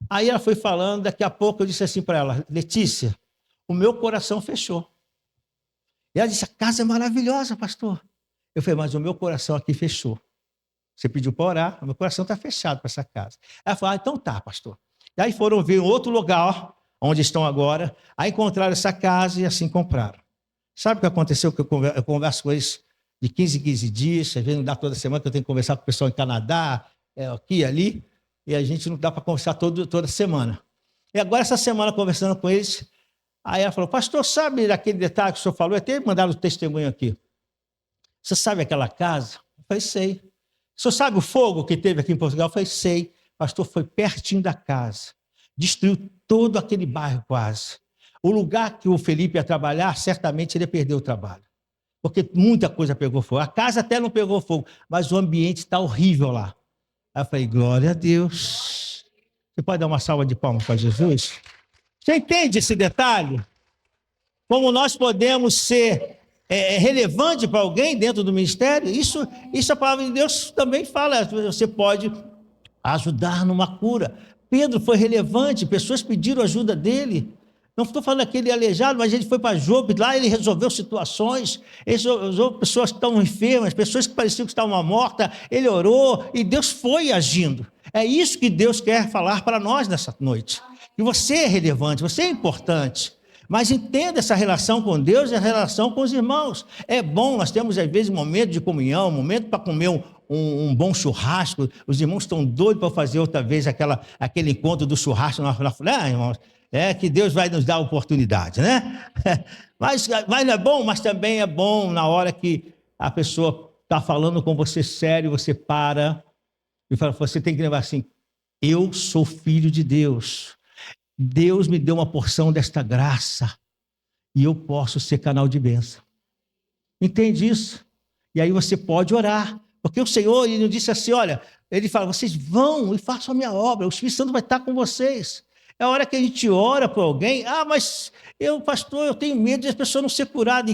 Aí ela foi falando, daqui a pouco eu disse assim para ela, Letícia, o meu coração fechou. E ela disse, a casa é maravilhosa, pastor. Eu falei, mas o meu coração aqui fechou. Você pediu para orar, o meu coração está fechado para essa casa. Ela falou, então tá, pastor. E aí foram ver outro lugar, onde estão agora, aí encontraram essa casa e assim compraram. Sabe o que aconteceu? Que eu converso com eles de 15 em 15 dias, às vezes não dá toda semana, que eu tenho que conversar com o pessoal em Canadá, aqui e ali, e a gente não dá para conversar toda semana. E agora, essa semana, conversando com eles, aí ela falou, pastor, sabe daquele detalhe que o senhor falou? Até mandaram o testemunho aqui. Você sabe aquela casa? Eu falei, sei. O senhor sabe o fogo que teve aqui em Portugal? Eu falei, sei. Pastor, foi pertinho da casa. Destruiu todo aquele bairro quase. O lugar que o Felipe ia trabalhar, certamente ele ia perder o trabalho. Porque muita coisa pegou fogo. A casa até não pegou fogo, mas o ambiente está horrível lá. Aí eu falei, glória a Deus. Você pode dar uma salva de palmas para Jesus? Você entende esse detalhe? Como nós podemos ser relevante para alguém dentro do ministério? Isso a palavra de Deus também fala. Você pode ajudar numa cura. Pedro foi relevante, pessoas pediram ajuda dele. Não estou falando aquele aleijado, mas ele foi para Jope, lá ele resolveu situações, ele resolveu pessoas que estavam enfermas, pessoas que pareciam que estavam mortas, ele orou e Deus foi agindo. É isso que Deus quer falar para nós nessa noite. Que você é relevante, você é importante, mas entenda essa relação com Deus e a relação com os irmãos. É bom, nós temos às vezes momento de comunhão, momento para comer um bom churrasco, os irmãos estão doidos para fazer outra vez aquele encontro do churrasco na irmãos? Que Deus vai nos dar a oportunidade, né? Mas não é bom, mas também é bom na hora que a pessoa está falando com você sério, você para e fala, você tem que lembrar assim, eu sou filho de Deus. Deus me deu uma porção desta graça e eu posso ser canal de bênção. Entende isso? E aí você pode orar, porque o Senhor, ele disse assim, olha, ele fala, vocês vão e façam a minha obra, o Espírito Santo vai estar com vocês. É a hora que a gente ora para alguém, mas pastor, eu tenho medo de as pessoas não ser curadas.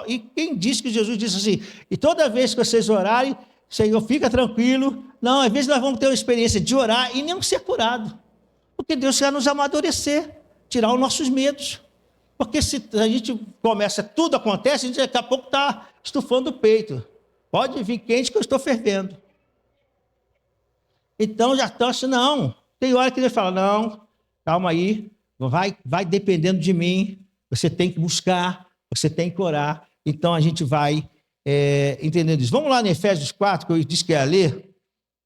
E quem disse que Jesus disse assim? E toda vez que vocês orarem, Senhor, fica tranquilo, Não, às vezes nós vamos ter uma experiência de orar e nem ser curado. Porque Deus quer nos amadurecer, tirar os nossos medos. Porque se a gente começa, tudo acontece, a gente daqui a pouco está estufando o peito. Pode vir quente que eu estou fervendo. Então já estão assim, não. Tem hora que Deus fala, não, calma aí, vai dependendo de mim, você tem que buscar, você tem que orar. Então a gente vai entendendo isso. Vamos lá no Efésios 4, que eu disse que ia ler,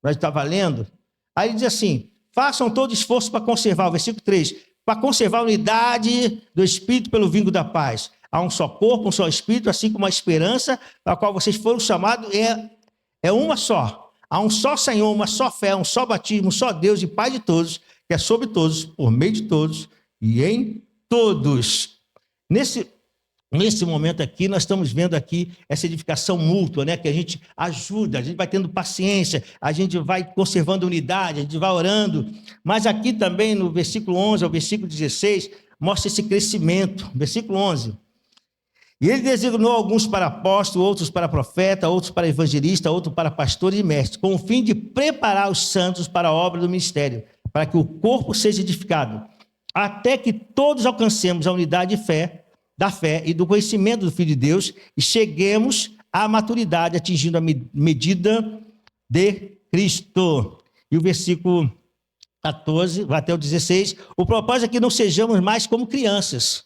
nós estava lendo. Aí ele diz assim, façam todo esforço para conservar, o versículo 3, para conservar a unidade do Espírito pelo vínculo da paz. Há um só corpo, um só Espírito, assim como a esperança para a qual vocês foram chamados é uma só. Há um só Senhor, uma só fé, um só batismo, um só Deus e Pai de todos, que é sobre todos, por meio de todos e em todos. Nesse momento aqui, nós estamos vendo aqui essa edificação mútua, né? Que a gente ajuda, a gente vai tendo paciência, a gente vai conservando unidade, a gente vai orando. Mas aqui também, no versículo 11 ao versículo 16, mostra esse crescimento. Versículo 11. E ele designou alguns para apóstolo, outros para profeta, outros para evangelista, outros para pastores e mestres, com o fim de preparar os santos para a obra do ministério, para que o corpo seja edificado, até que todos alcancemos a unidade da fé e do conhecimento do Filho de Deus e cheguemos à maturidade, atingindo a medida de Cristo. E o versículo 14, vai até o 16, o propósito é que não sejamos mais como crianças,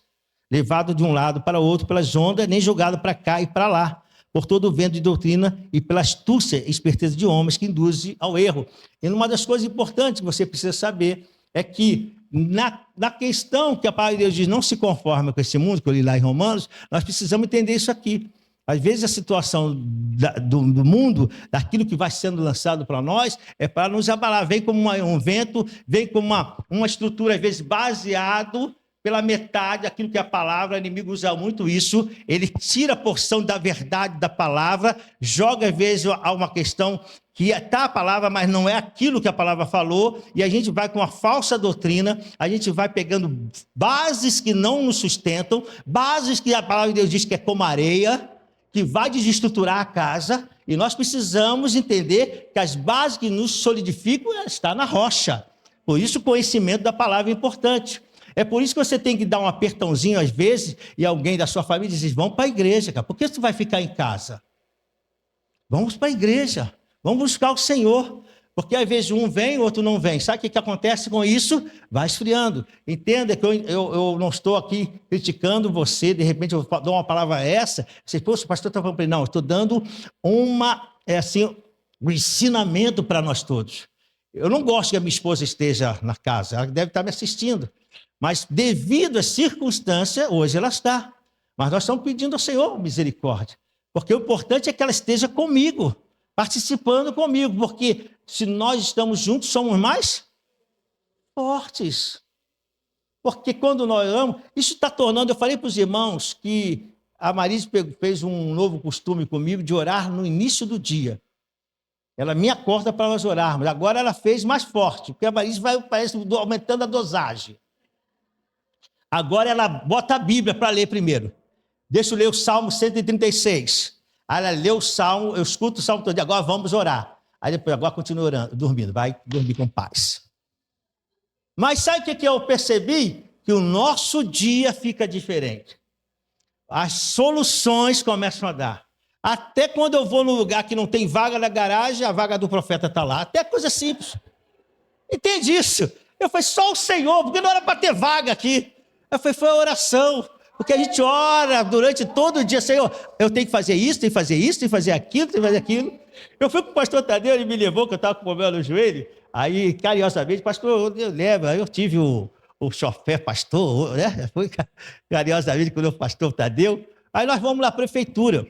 levado de um lado para o outro pelas ondas, nem jogado para cá e para lá, por todo o vento de doutrina e pela astúcia e esperteza de homens que induzem ao erro. E uma das coisas importantes que você precisa saber é que, na questão que a palavra de Deus diz, não se conforma com esse mundo, que eu li lá em Romanos, nós precisamos entender isso aqui. Às vezes a situação do mundo, daquilo que vai sendo lançado para nós, é para nos abalar. Vem como um vento, vem como uma estrutura, às vezes, baseado pela metade, aquilo que é a palavra, o inimigo usa muito isso, ele tira a porção da verdade da palavra, joga às vezes a uma questão que está a palavra, mas não é aquilo que a palavra falou, e a gente vai com uma falsa doutrina, a gente vai pegando bases que não nos sustentam, bases que a palavra de Deus diz que é como areia, que vai desestruturar a casa, e nós precisamos entender que as bases que nos solidificam estão na rocha. Por isso o conhecimento da palavra é importante. É por isso que você tem que dar um apertãozinho às vezes e alguém da sua família diz, vamos para a igreja, cara. Por que você vai ficar em casa? Vamos para a igreja, vamos buscar o Senhor. Porque às vezes um vem, o outro não vem. Sabe o que acontece com isso? Vai esfriando. Entenda que eu não estou aqui criticando você, de repente eu dou uma palavra essa, você, poxa, o pastor está falando para ele, não, eu estou dando um ensinamento para nós todos. Eu não gosto que a minha esposa esteja na casa, ela deve estar me assistindo. Mas devido à circunstância, hoje ela está. Mas nós estamos pedindo ao Senhor misericórdia. Porque o importante é que ela esteja comigo, participando comigo. Porque se nós estamos juntos, somos mais fortes. Porque quando nós oramos, isso está tornando... Eu falei para os irmãos que a Marise fez um novo costume comigo de orar no início do dia. Ela me acorda para nós orarmos. Agora ela fez mais forte, porque a Marise parece aumentando a dosagem. Agora ela bota a Bíblia para ler primeiro. Deixa eu ler o Salmo 136. Aí ela lê o Salmo, eu escuto o Salmo todo dia. Agora vamos orar. Aí depois, agora continua orando, dormindo. Vai dormir com paz. Mas sabe o que eu percebi? Que o nosso dia fica diferente. As soluções começam a dar. Até quando eu vou num lugar que não tem vaga na garagem, a vaga do profeta está lá. Até coisa simples. Entende isso? Eu falei, só o Senhor, porque não era para ter vaga aqui. Eu falei, foi a oração, porque a gente ora durante todo o dia, Senhor, eu tenho que fazer isso, tenho que fazer isso, tenho que fazer aquilo, tenho que fazer aquilo. Eu fui com o pastor Tadeu, ele me levou, que eu estava com o problema no joelho, aí, carinhosamente, pastor, eu levo, aí eu tive o chofé pastor, né? Fui carinhosamente com o pastor Tadeu, aí nós vamos lá à prefeitura,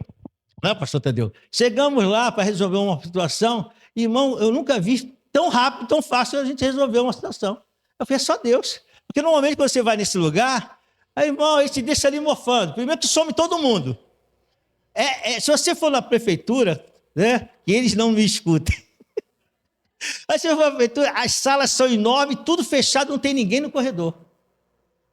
né, pastor Tadeu? Chegamos lá para resolver uma situação, irmão, eu nunca vi tão rápido, tão fácil a gente resolver uma situação. Eu falei, é só Deus. Porque normalmente quando você vai nesse lugar, aí, irmão, ele te deixa ali mofando. Primeiro que some todo mundo. Se você for na prefeitura, né, que eles não me escutem. Aí você for na prefeitura, as salas são enormes, tudo fechado, não tem ninguém no corredor.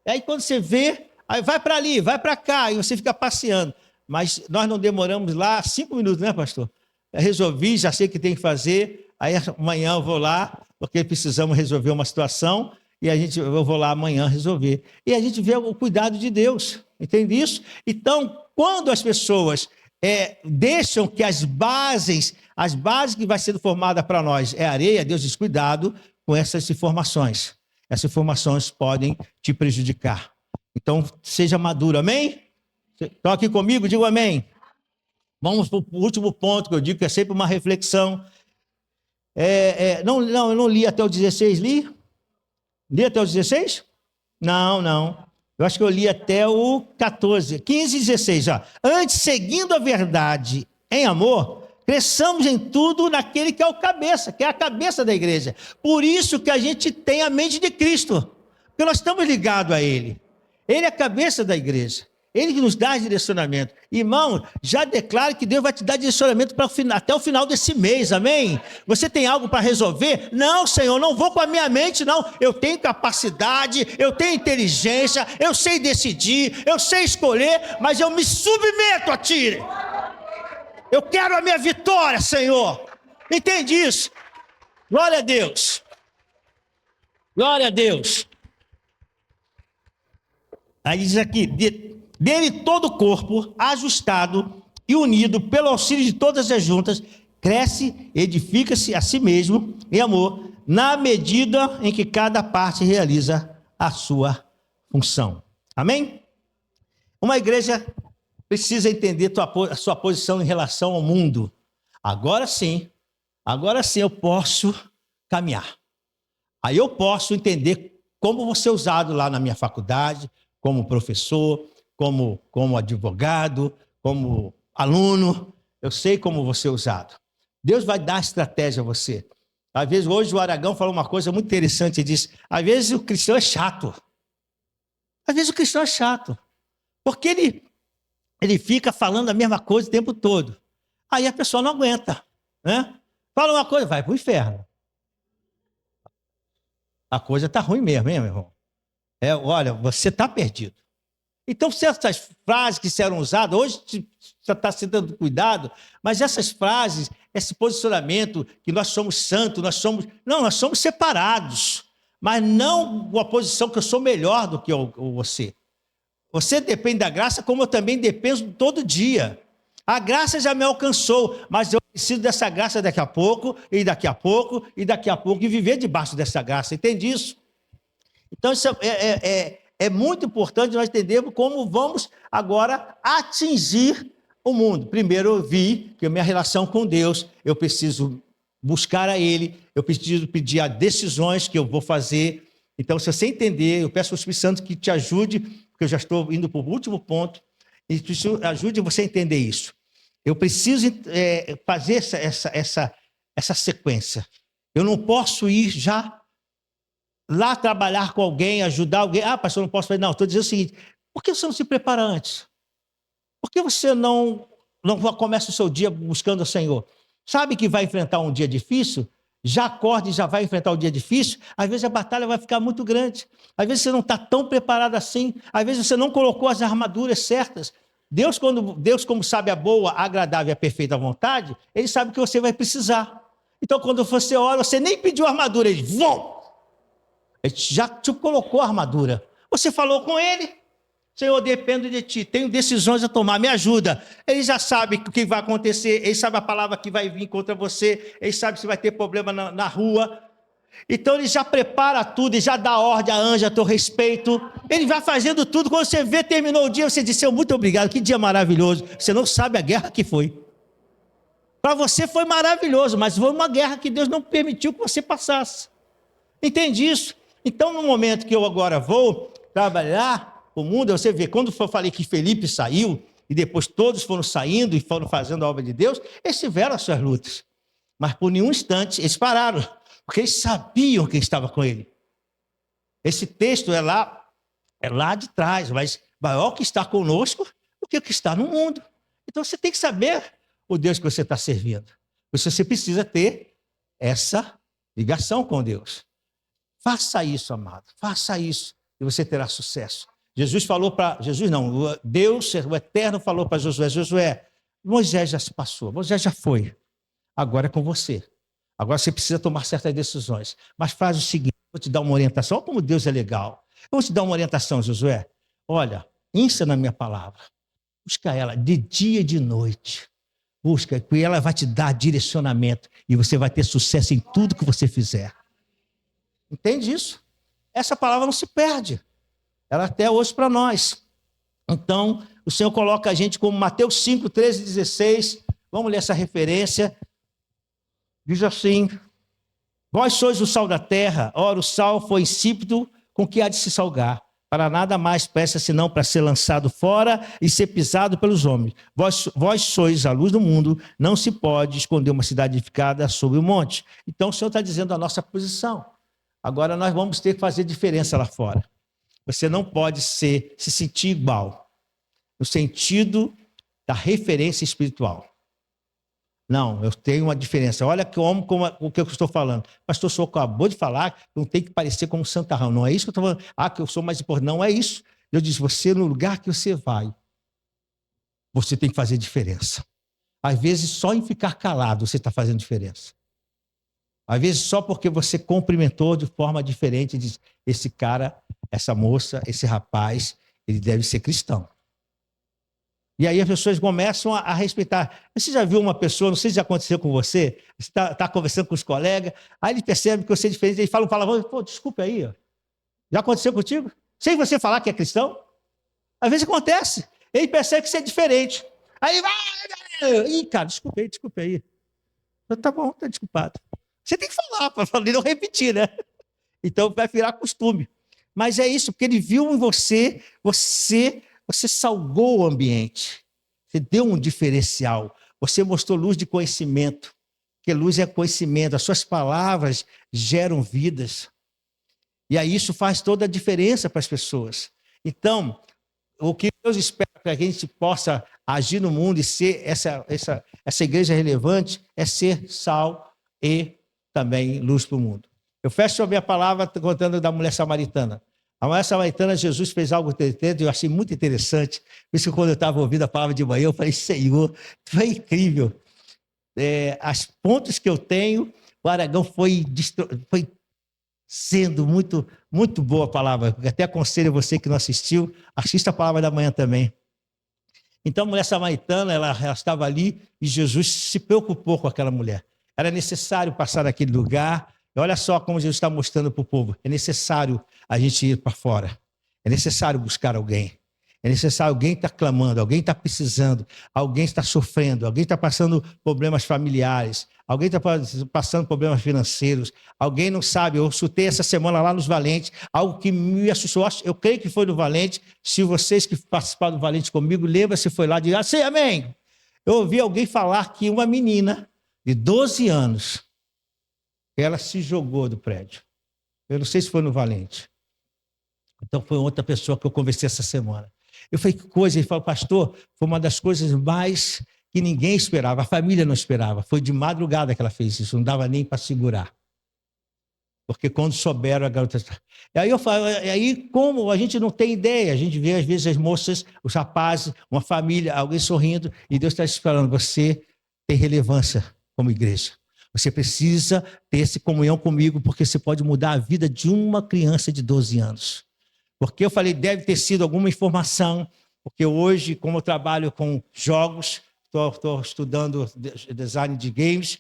Aí quando você vê, aí vai para ali, vai para cá, e você fica passeando. Mas nós não demoramos lá 5 minutos, né, pastor? Eu resolvi, já sei o que tem que fazer. Aí amanhã eu vou lá, porque precisamos resolver uma situação, e eu vou lá amanhã resolver. E a gente vê o cuidado de Deus, entende isso? Então, quando as pessoas deixam que as bases que vai sendo formada para nós é areia, Deus diz, cuidado com essas informações. Essas informações podem te prejudicar. Então, seja maduro, amém? Estão aqui comigo? Digo amém. Vamos para o último ponto que eu digo, que é sempre uma reflexão. Eu não li até o 16, li? Li até o 16? Não. Eu acho que eu li até o 14, 15 e 16. Ó. Antes, seguindo a verdade em amor, cresçamos em tudo naquele que é o cabeça, que é a cabeça da igreja. Por isso que a gente tem a mente de Cristo, porque nós estamos ligados a Ele. Ele é a cabeça da igreja. Ele que nos dá direcionamento. Irmão, já declare que Deus vai te dar direcionamento até o final desse mês, amém? Você tem algo para resolver? Não, Senhor, não vou com a minha mente, não. Eu tenho capacidade, eu tenho inteligência, eu sei decidir, eu sei escolher, mas eu me submeto a Ti. Eu quero a minha vitória, Senhor. Entende isso? Glória a Deus. Glória a Deus. Aí diz aqui, dele todo o corpo, ajustado e unido pelo auxílio de todas as juntas, cresce, edifica-se a si mesmo em amor, na medida em que cada parte realiza a sua função. Amém? Uma igreja precisa entender a sua posição em relação ao mundo. Agora sim eu posso caminhar. Aí eu posso entender como vou ser usado lá na minha faculdade, como professor, como advogado, como aluno. Eu sei como vou ser usado. Deus vai dar estratégia a você. Às vezes, hoje o Aragão falou uma coisa muito interessante, ele disse, às vezes o cristão é chato. Às vezes o cristão é chato. Porque ele fica falando a mesma coisa o tempo todo. Aí a pessoa não aguenta, né? Fala uma coisa, vai para o inferno. A coisa está ruim mesmo, hein, meu irmão? Olha, você está perdido. Então, se essas frases que serão usadas, hoje você está se dando cuidado, mas essas frases, esse posicionamento, que nós somos santos, nós somos separados, mas não com a posição que eu sou melhor do que você. Você depende da graça, como eu também dependo todo dia. A graça já me alcançou, mas eu preciso dessa graça daqui a pouco, e daqui a pouco, e daqui a pouco, e viver debaixo dessa graça. Entende isso? Então, isso é muito importante nós entendermos como vamos agora atingir o mundo. Primeiro, eu vi que a minha relação com Deus, eu preciso buscar a Ele, eu preciso pedir as decisões que eu vou fazer. Então, se você entender, eu peço ao Espírito Santo que te ajude, porque eu já estou indo para o último ponto, e ajude você a entender isso. Eu preciso fazer essa sequência. Eu não posso ir já lá trabalhar com alguém, ajudar alguém. Ah, pastor, não posso fazer. Não, estou dizendo o seguinte, por que você não se prepara antes? Por que você não começa o seu dia buscando o Senhor? Sabe que vai enfrentar um dia difícil? Já acorda e já vai enfrentar o dia difícil? Às vezes a batalha vai ficar muito grande. Às vezes você não está tão preparado assim. Às vezes você não colocou as armaduras certas. Deus, como sabe a boa, agradável e a perfeita vontade, Ele sabe que você vai precisar. Então, quando você ora, você nem pediu armadura, Ele já te colocou a armadura. Você falou com Ele, Senhor, dependo de Ti, tenho decisões a tomar, me ajuda. Ele já sabe o que vai acontecer, Ele sabe a palavra que vai vir contra você, Ele sabe se vai ter problema na rua. Então Ele já prepara tudo, Ele já dá ordem a anjo a teu respeito. Ele vai fazendo tudo. Quando você vê, terminou o dia, você diz, Senhor, muito obrigado, que dia maravilhoso. Você não sabe a guerra que foi. Para você foi maravilhoso, mas foi uma guerra que Deus não permitiu que você passasse. Entende isso? Então, no momento que eu agora vou trabalhar o mundo, você vê, quando eu falei que Felipe saiu, e depois todos foram saindo e foram fazendo a obra de Deus, eles tiveram as suas lutas. Mas por nenhum instante eles pararam, porque eles sabiam quem estava com ele. Esse texto é lá de trás, mas maior que está conosco do que o que está no mundo. Então você tem que saber o Deus que você está servindo. Você precisa ter essa ligação com Deus. Faça isso, amado. Faça isso e você terá sucesso. Deus, o Eterno, falou para Josué, Moisés já se passou, Moisés já foi. Agora é com você. Agora você precisa tomar certas decisões. Mas faz o seguinte, vou te dar uma orientação. Olha como Deus é legal. Eu vou te dar uma orientação, Josué. Olha, insta na minha palavra. Busca ela de dia e de noite. Busca, e ela vai te dar direcionamento. E você vai ter sucesso em tudo que você fizer. Entende isso? Essa palavra não se perde. Ela até hoje para nós. Então, o Senhor coloca a gente como Mateus 5, 13 e 16. Vamos ler essa referência. Diz assim: vós sois o sal da terra, ora o sal foi insípido, com que há de se salgar? Para nada mais presta senão para ser lançado fora e ser pisado pelos homens. Vós sois a luz do mundo, não se pode esconder uma cidade edificada sobre o monte. Então o Senhor está dizendo a nossa posição. Agora nós vamos ter que fazer diferença lá fora. Você não pode se sentir igual, no sentido da referência espiritual. Não, eu tenho uma diferença. Olha como o que eu estou falando. Pastor, o senhor acabou de falar que não tem que parecer como santarrão. Não é isso que eu estou falando. Ah, que eu sou mais importante. Não é isso. Eu disse, você, no lugar que você vai, você tem que fazer diferença. Às vezes, só em ficar calado, você está fazendo diferença. Às vezes, só porque você cumprimentou de forma diferente, diz, esse cara, essa moça, esse rapaz, ele deve ser cristão. E aí as pessoas começam a respeitar. Você já viu uma pessoa, não sei se já aconteceu com você, você está conversando com os colegas, aí ele percebe que você é diferente, ele fala um palavrão, pô, desculpa aí, ó. Já aconteceu contigo? Sem você falar que é cristão? Às vezes acontece. Ele percebe que você é diferente. Aí ele vai, ih, cara, desculpa aí. Tá bom, tá desculpado. Você tem que falar, para não repetir, né? Então vai virar costume. Mas é isso, porque ele viu em você salgou o ambiente, você deu um diferencial, você mostrou luz de conhecimento, porque luz é conhecimento, as suas palavras geram vidas. E aí isso faz toda a diferença para as pessoas. Então, o que Deus espera para que a gente possa agir no mundo e ser essa igreja relevante é ser sal e também luz para o mundo. Eu fecho a minha palavra contando da mulher samaritana. A mulher samaritana, Jesus fez algo interessante, eu achei muito interessante. Por isso que quando eu estava ouvindo a palavra de manhã, eu falei, Senhor, foi incrível. As pontes que eu tenho, o Aragão foi sendo muito, muito boa a palavra. Até aconselho você que não assistiu, assista a palavra da manhã também. Então a mulher samaritana, ela estava ali e Jesus se preocupou com aquela mulher. Era necessário passar naquele lugar. E olha só como Jesus está mostrando para o povo. É necessário a gente ir para fora. É necessário buscar alguém. É necessário alguém estar clamando, alguém está precisando, alguém está sofrendo, alguém está passando problemas familiares, alguém está passando problemas financeiros, alguém não sabe. Eu escutei essa semana lá nos Valentes, algo que me assustou. Eu creio que foi no Valente. Se vocês que participaram do Valente comigo, lembra se foi lá, diz assim, amém. Eu ouvi alguém falar que uma menina de 12 anos, ela se jogou do prédio. Eu não sei se foi no Valente. Então foi outra pessoa que eu conversei essa semana. Eu falei, que coisa. Ele falou, pastor, foi uma das coisas mais que ninguém esperava, a família não esperava. Foi de madrugada que ela fez isso, não dava nem para segurar. Porque quando souberam, a garota... E aí eu falo, como a gente não tem ideia, a gente vê às vezes as moças, os rapazes, uma família, alguém sorrindo, e Deus está esperando, você tem relevância como igreja. Você precisa ter essa comunhão comigo, porque você pode mudar a vida de uma criança de 12 anos. Porque eu falei, deve ter sido alguma informação, porque hoje, como eu trabalho com jogos, estou estudando design de games,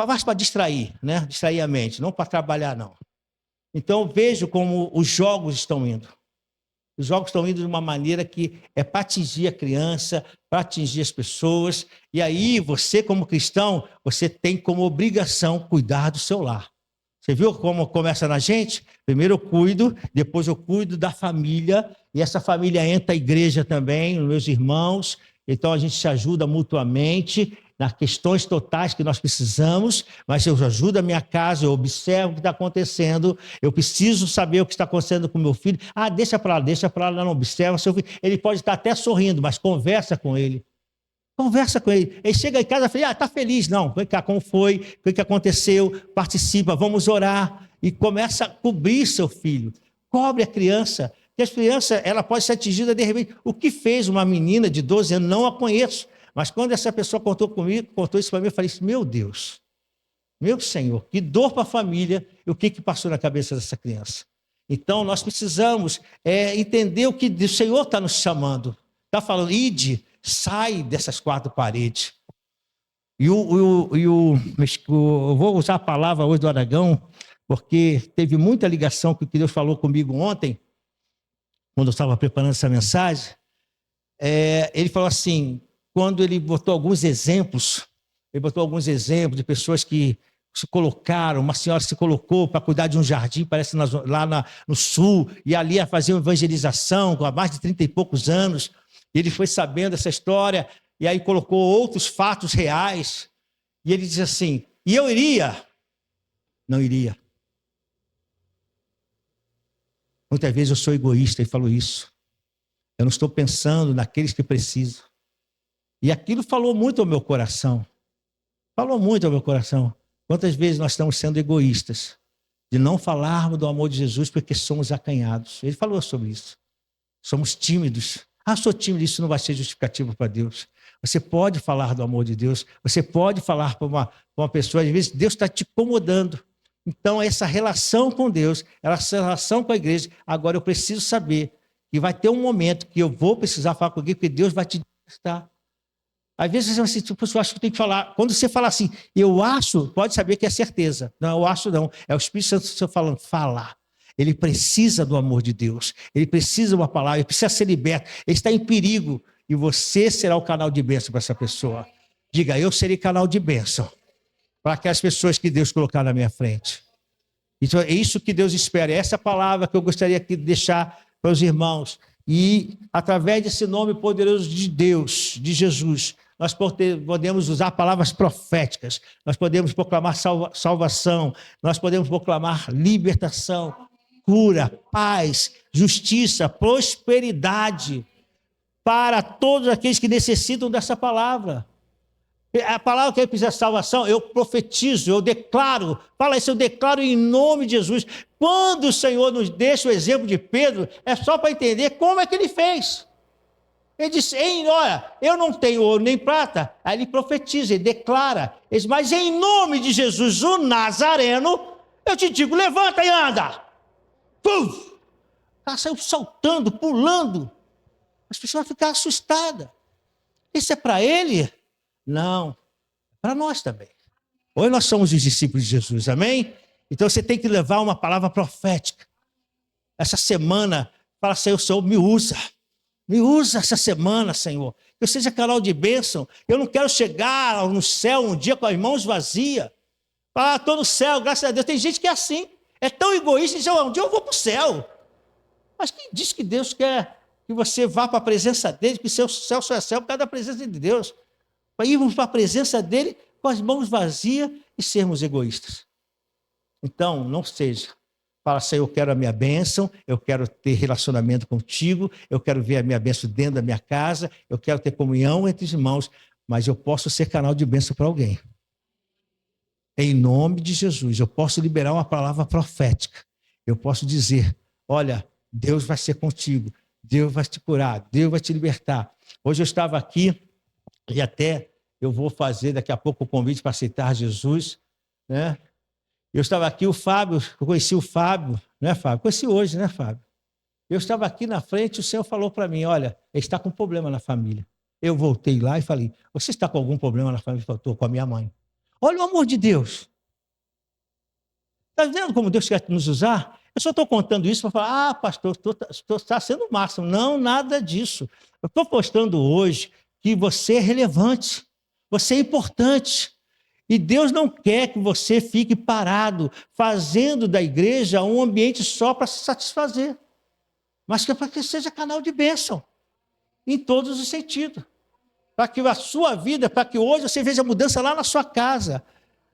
mais para distrair, né? Distrair a mente, não para trabalhar, não. Então, eu vejo como os jogos estão indo. Os jogos estão indo de uma maneira que é para atingir a criança, para atingir as pessoas. E aí, você como cristão, você tem como obrigação cuidar do seu lar. Você viu como começa na gente? Primeiro eu cuido, depois eu cuido da família, e essa família entra a igreja também, meus irmãos. Então a gente se ajuda mutuamente nas questões totais que nós precisamos, mas eu ajudo a minha casa, eu observo o que está acontecendo, eu preciso saber o que está acontecendo com meu filho. Ah, deixa para lá, não observa seu filho. Ele pode estar até sorrindo, mas conversa com ele. Conversa com ele. Ele chega em casa e fala, está feliz. Não, vem cá, como foi? O que aconteceu? Participa, vamos orar. E começa a cobrir seu filho. Cobre a criança. Porque a criança, ela pode ser atingida de repente. O que fez uma menina de 12 anos, não a conheço. Mas quando essa pessoa contou isso para mim, eu falei assim, meu Deus. Meu Senhor, que dor para a família e o que passou na cabeça dessa criança. Então, nós precisamos entender o que o Senhor está nos chamando. Está falando, ide, sai dessas quatro paredes. Eu vou usar a palavra hoje do Aragão, porque teve muita ligação com o que Deus falou comigo ontem, quando eu estava preparando essa mensagem. Ele falou assim, quando ele botou alguns exemplos, de pessoas que se colocaram, uma senhora se colocou para cuidar de um jardim, parece lá no sul, e ali ia fazer uma evangelização há mais de 30 e poucos anos. Ele foi sabendo essa história, e aí colocou outros fatos reais, e ele diz assim, e eu iria? Não iria. Muitas vezes eu sou egoísta e falo isso. Eu não estou pensando naqueles que precisam. E aquilo falou muito ao meu coração. Quantas vezes nós estamos sendo egoístas de não falarmos do amor de Jesus porque somos acanhados. Ele falou sobre isso. Somos tímidos. Sou tímido, isso não vai ser justificativo para Deus. Você pode falar do amor de Deus, você pode falar para uma pessoa, às vezes Deus está te incomodando. Então, essa relação com Deus, essa relação com a igreja, agora eu preciso saber que vai ter um momento que eu vou precisar falar com alguém, porque Deus vai te despertar. Às vezes você acha que tem que falar. Quando você fala assim, eu acho, pode saber que é certeza. Não, eu acho não. É o Espírito Santo falando, fala. Ele precisa do amor de Deus. Ele precisa de uma palavra, ele precisa ser liberto. Ele está em perigo. E você será o canal de bênção para essa pessoa. Diga, eu serei canal de bênção para aquelas pessoas que Deus colocar na minha frente. Então, é isso que Deus espera. Essa é a palavra que eu gostaria de deixar para os irmãos. E, através desse nome poderoso de Deus, de Jesus, nós podemos usar palavras proféticas, nós podemos proclamar salvação, nós podemos proclamar libertação, cura, paz, justiça, prosperidade para todos aqueles que necessitam dessa palavra. A palavra que precisa de salvação, eu profetizo, eu declaro, fala isso, eu declaro em nome de Jesus. Quando o Senhor nos deixa o exemplo de Pedro, é só para entender como é que ele fez. Ele disse, olha, eu não tenho ouro nem prata. Aí ele profetiza, ele declara, ele diz, mas em nome de Jesus, o Nazareno, eu te digo, levanta e anda. Pum! O cara saiu saltando, pulando. As pessoas ficaram assustadas. Isso é para ele? Não, para nós também. Hoje nós somos os discípulos de Jesus, amém? Então você tem que levar uma palavra profética. Essa semana, fala, Senhor, me usa essa semana, Senhor. Que eu seja canal de bênção. Eu não quero chegar no céu um dia com as mãos vazias. Estou no céu, graças a Deus. Tem gente que é assim, é tão egoísta, diz, um dia eu vou para o céu. Mas quem diz que Deus quer que você vá para a presença dele, que o seu céu só é céu por causa da presença de Deus? Para irmos para a presença dele com as mãos vazias e sermos egoístas. Então, não seja. Fala, Senhor, eu quero a minha bênção, eu quero ter relacionamento contigo, eu quero ver a minha bênção dentro da minha casa, eu quero ter comunhão entre os irmãos, mas eu posso ser canal de bênção para alguém. Em nome de Jesus, eu posso liberar uma palavra profética. Eu posso dizer, olha, Deus vai ser contigo, Deus vai te curar, Deus vai te libertar. Hoje eu estava aqui, e até eu vou fazer daqui a pouco o convite para aceitar Jesus, né? Eu estava aqui, o Fábio, eu conheci o Fábio, né, Fábio? Conheci hoje, né, Fábio? Eu estava aqui na frente e o Senhor falou para mim, olha, ele está com problema na família. Eu voltei lá e falei, você está com algum problema na família? Eu estou com a minha mãe. Olha o amor de Deus. Está vendo como Deus quer nos usar? Eu só estou contando isso para falar, pastor, está sendo o máximo. Não, nada disso. Eu estou postando hoje que você é relevante, você é importante. E Deus não quer que você fique parado, fazendo da igreja um ambiente só para se satisfazer, mas que é para que seja canal de bênção, em todos os sentidos. Para que a sua vida, para que hoje você veja mudança lá na sua casa.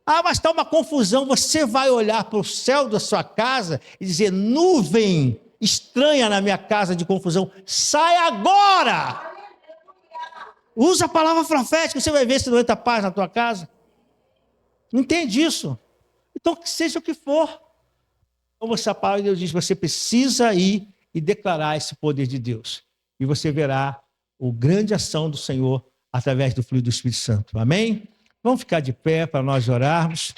Mas está uma confusão, você vai olhar para o céu da sua casa e dizer, nuvem estranha na minha casa de confusão, sai agora! Usa a palavra profética, você vai ver se não entra paz na tua casa. Entende isso? Então, que seja o que for. Como essa palavra de Deus diz, você precisa ir e declarar esse poder de Deus. E você verá a grande ação do Senhor através do fluido do Espírito Santo. Amém? Vamos ficar de pé para nós orarmos.